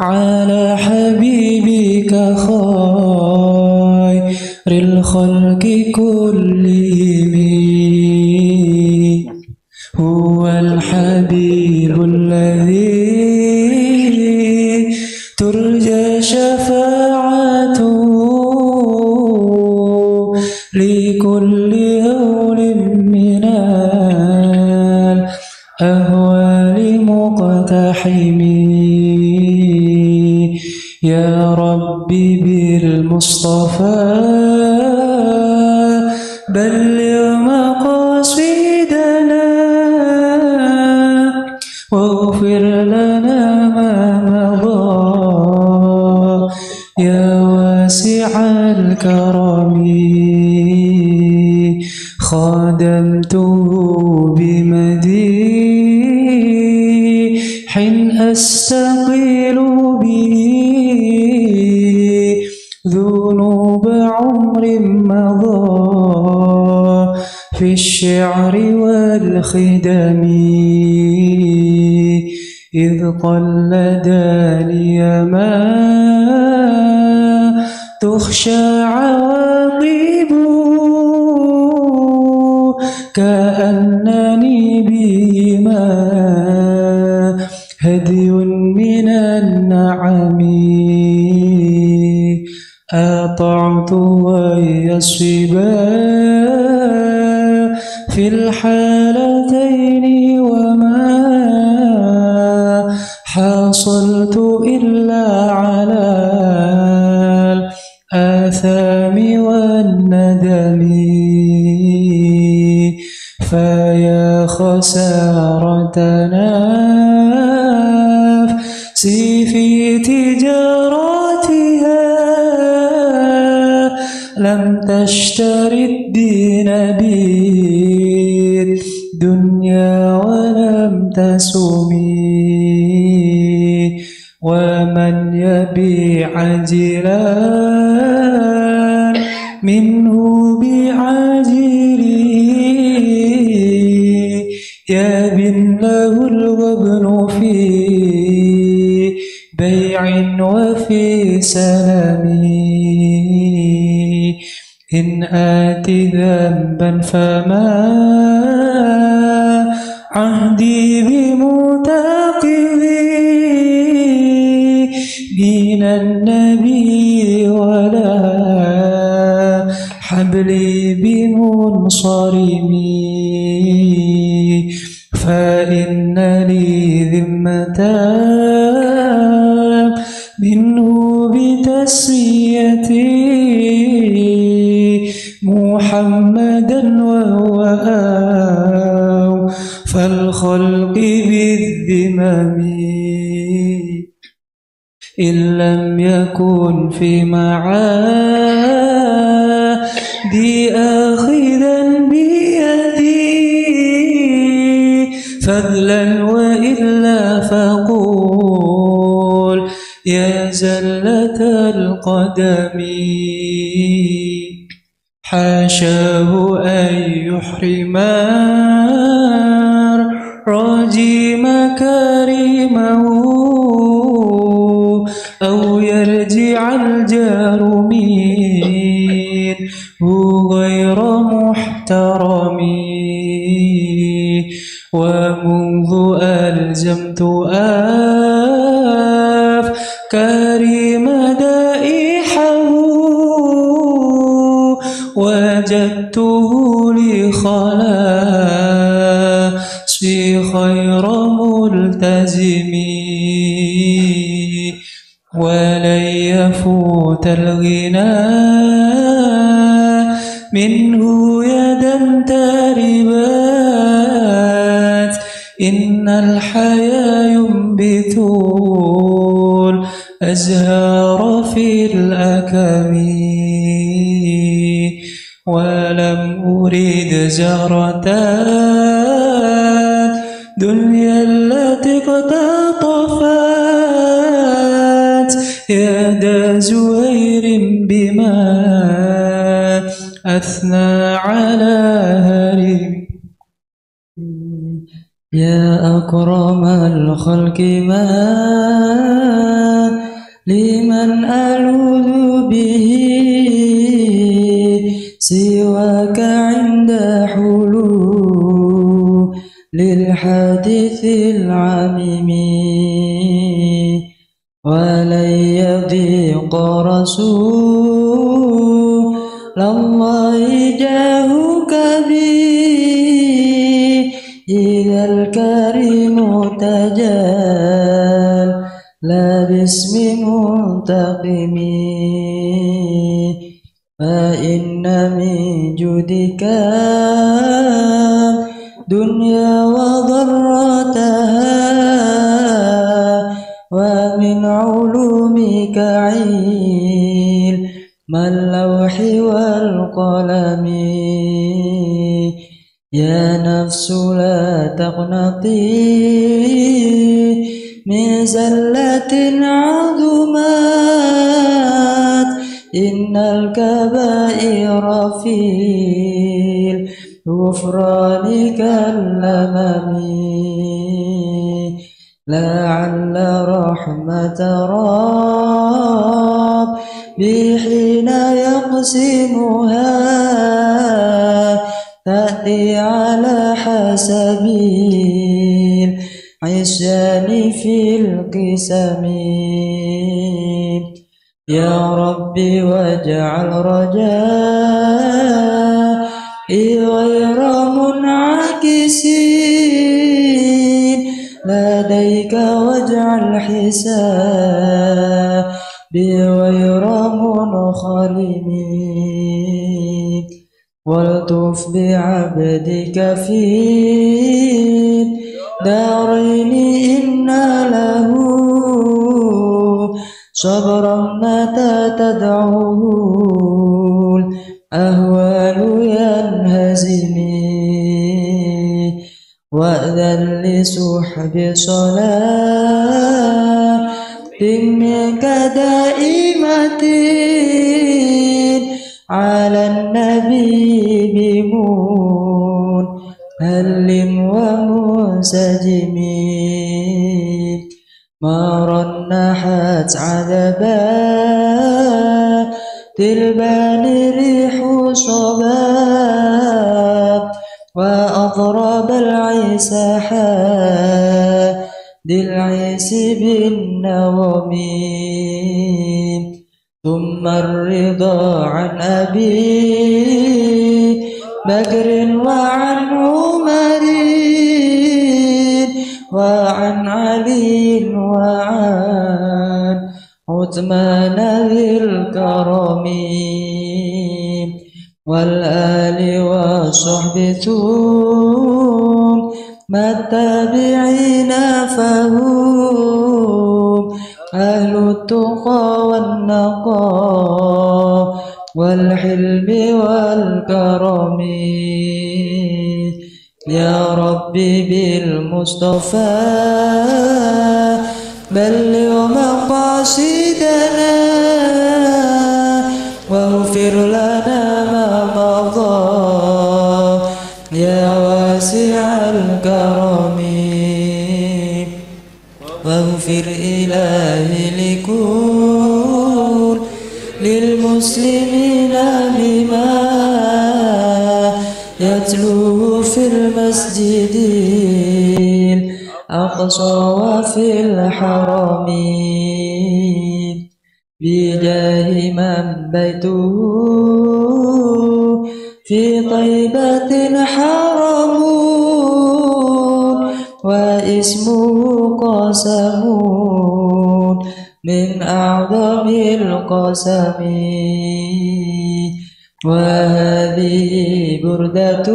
على حبيبك خير الخلق كلهم هو الحبيب الذي ترجى شفاعته لكل هول من الأهوال مقتحم يا ربي بالمصطفى بلغ مقاصدنا واغفر لنا ما مضى يا واسع الكرم خادمته بمديح أستقيل به ذنوب عمر مضى في الشعر والخدم إذ قلداني ما تخشى عواقبه كأنني بهما هدي من النعم أطعت ويصبا في الحالتين وما حصلت إلا على الآثام والندم فيا خسارتنا نفسي في تجارتها لم تشتري الدين بالدنيا ولم تسمي ومن يبيع عاجلا منه بعاجله يبن له الغبن في بيع وفي سلم إن آتي ذنبا فما عهدي بمتاقبي دين النبي صارم فإن لي ذمة منه بتسميتي محمدا وهو فالخلق بالذمم إن لم يكن في معادي آخذا بيدي فضلا وإلا فقول يا زلة القدم حاشاه أن يحرم راجي مكارمه أو يرجع الجار منه غير محترم ومنذ ألزمت أفكاري مدائحه وجدته لخلاصي خير ملتزم ولن يفوت الغنى منه يدا تربات إن الحيا ينبت الأزهار في الأكم ولم أريد زهرة دنيا التي اقتطفت يد زهير بما أثنى على هرم يا أكرم الخلق ما لمن ألوذ به سواك عند حلول للحادث العميم ولن يضيق رسول الله جاهك بي إذا الكريم تجال لا باسم منتقم فإن من جودك دنيا وضرتها ومن علومك علم اللوح والقلم يا نفس لا تقنطي من زلة عظمت إن الكبائر في الغفران كالأمم لعل رحمة ربي حين يقسمها تأتي على حسب العصيان في القسم يا ربي واجعل رجائي غير منعكسين لديك واجعل حسابي غير منخرم والطف بعبدك في دارين إن له صبرا متى تدعوه الأهوال ينهزم وأذن لسحب صلاة منك دائمة على النبي بمون هل ومنسجم ما رنحت عذبات البال ريح صباب وأضرب العيس حاد العيس بالنوم ثم الرضا عن أبي بكر وعن عمر وعن علي وعن عثمان ذي الكرم والآل والصحب ثم التابعين فهم أهل التقى والنقى والحلم والكرم يا ربي بالمصطفى بلغ مقاصدنا واغفر لنا ما مضى يا واسع الكرم واغفر إلهي لكل للمسلمين بما يتلوه في المسجد الأقصى وفي الحرم بجاه من بيته في طيبة حرم واسمه قسم من أعظم القسم وهذه بردة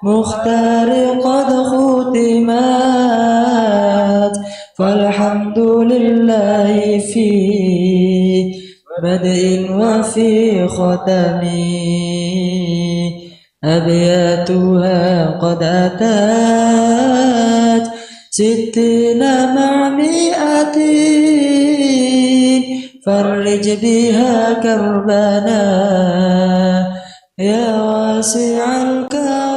مختار قد ختمت فالحمد لله في بدء وفي ختم أبياتها قد أتت 60 مع 100 فرج بها كربنا يا واسع الكرم